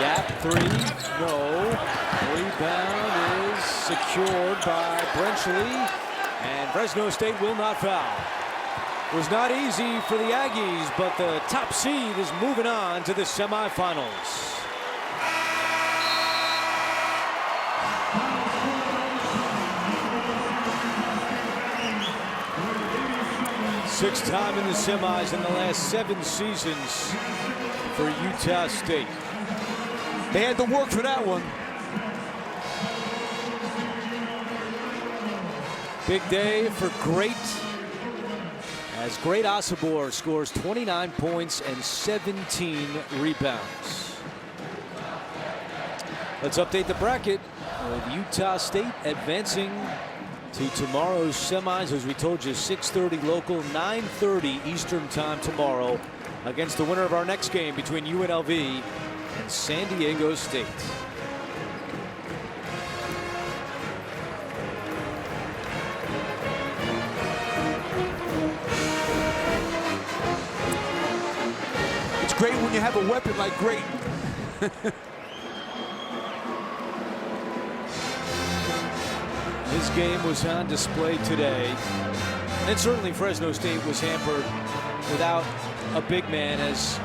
Yap, 3, no. Rebound is secured by Brenchley, and Fresno State will not foul. It was not easy for the Aggies, but the top seed is moving on to the semifinals. Sixth time in the semis in the last 7 seasons for Utah State. They had to work for that one. Big day for Great, as Great Osobor scores 29 points and 17 rebounds. Let's update the bracket with Utah State advancing to tomorrow's semis. As we told you, 6:30 local, 9:30 Eastern time tomorrow, against the winner of our next game between UNLV and San Diego State. when you have a weapon like Great. His game was on display today. And certainly Fresno State was hampered without a big man, as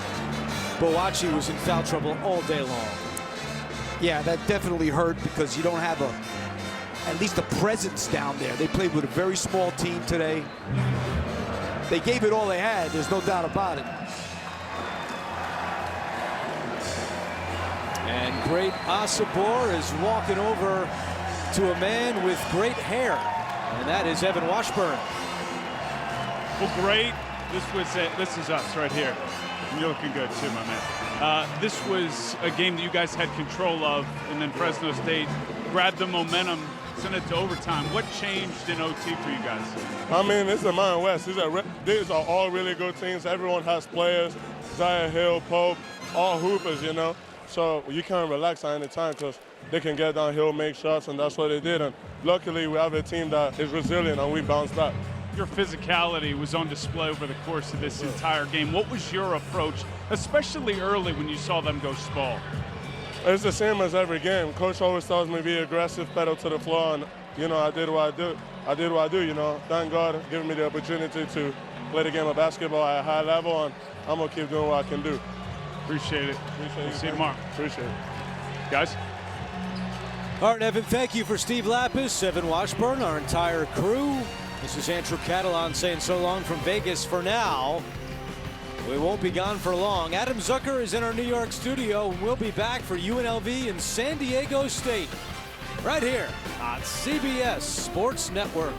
Boakye was in foul trouble all day long. Yeah, that definitely hurt because you don't have at least a presence down there. They played with a very small team today. They gave it all they had, there's no doubt about it. And Great Asabor is walking over to a man with great hair, and that is Evan Washburn. Well, Great. This is us right here. You're looking good too, my man. This was a game that you guys had control of, and then Fresno State grabbed the momentum, sent it to overtime. What changed in OT for you guys? I mean, it's the Mountain West. These are all really good teams. Everyone has players. Zaire Hill, Pope, all hoopers, you know. So you can't relax at any time because they can get downhill, make shots, and that's what they did. And luckily, we have a team that is resilient, and we bounced back. Your physicality was on display over the course of this entire game. What was your approach, especially early when you saw them go small? It's the same as every game. Coach always tells me be aggressive, pedal to the floor, and, you know, I did what I do. I did what I do, you know. Thank God giving me the opportunity to play the game of basketball at a high level, and I'm going to keep doing what I can do. Appreciate it. We'll see you tomorrow. Appreciate it. Guys? All right, Evan, thank you for Steve Lapis, Evan Washburn, our entire crew. This is Andrew Catalan saying so long from Vegas for now. We won't be gone for long. Adam Zucker is in our New York studio, and we'll be back for UNLV and San Diego State right here on CBS Sports Network.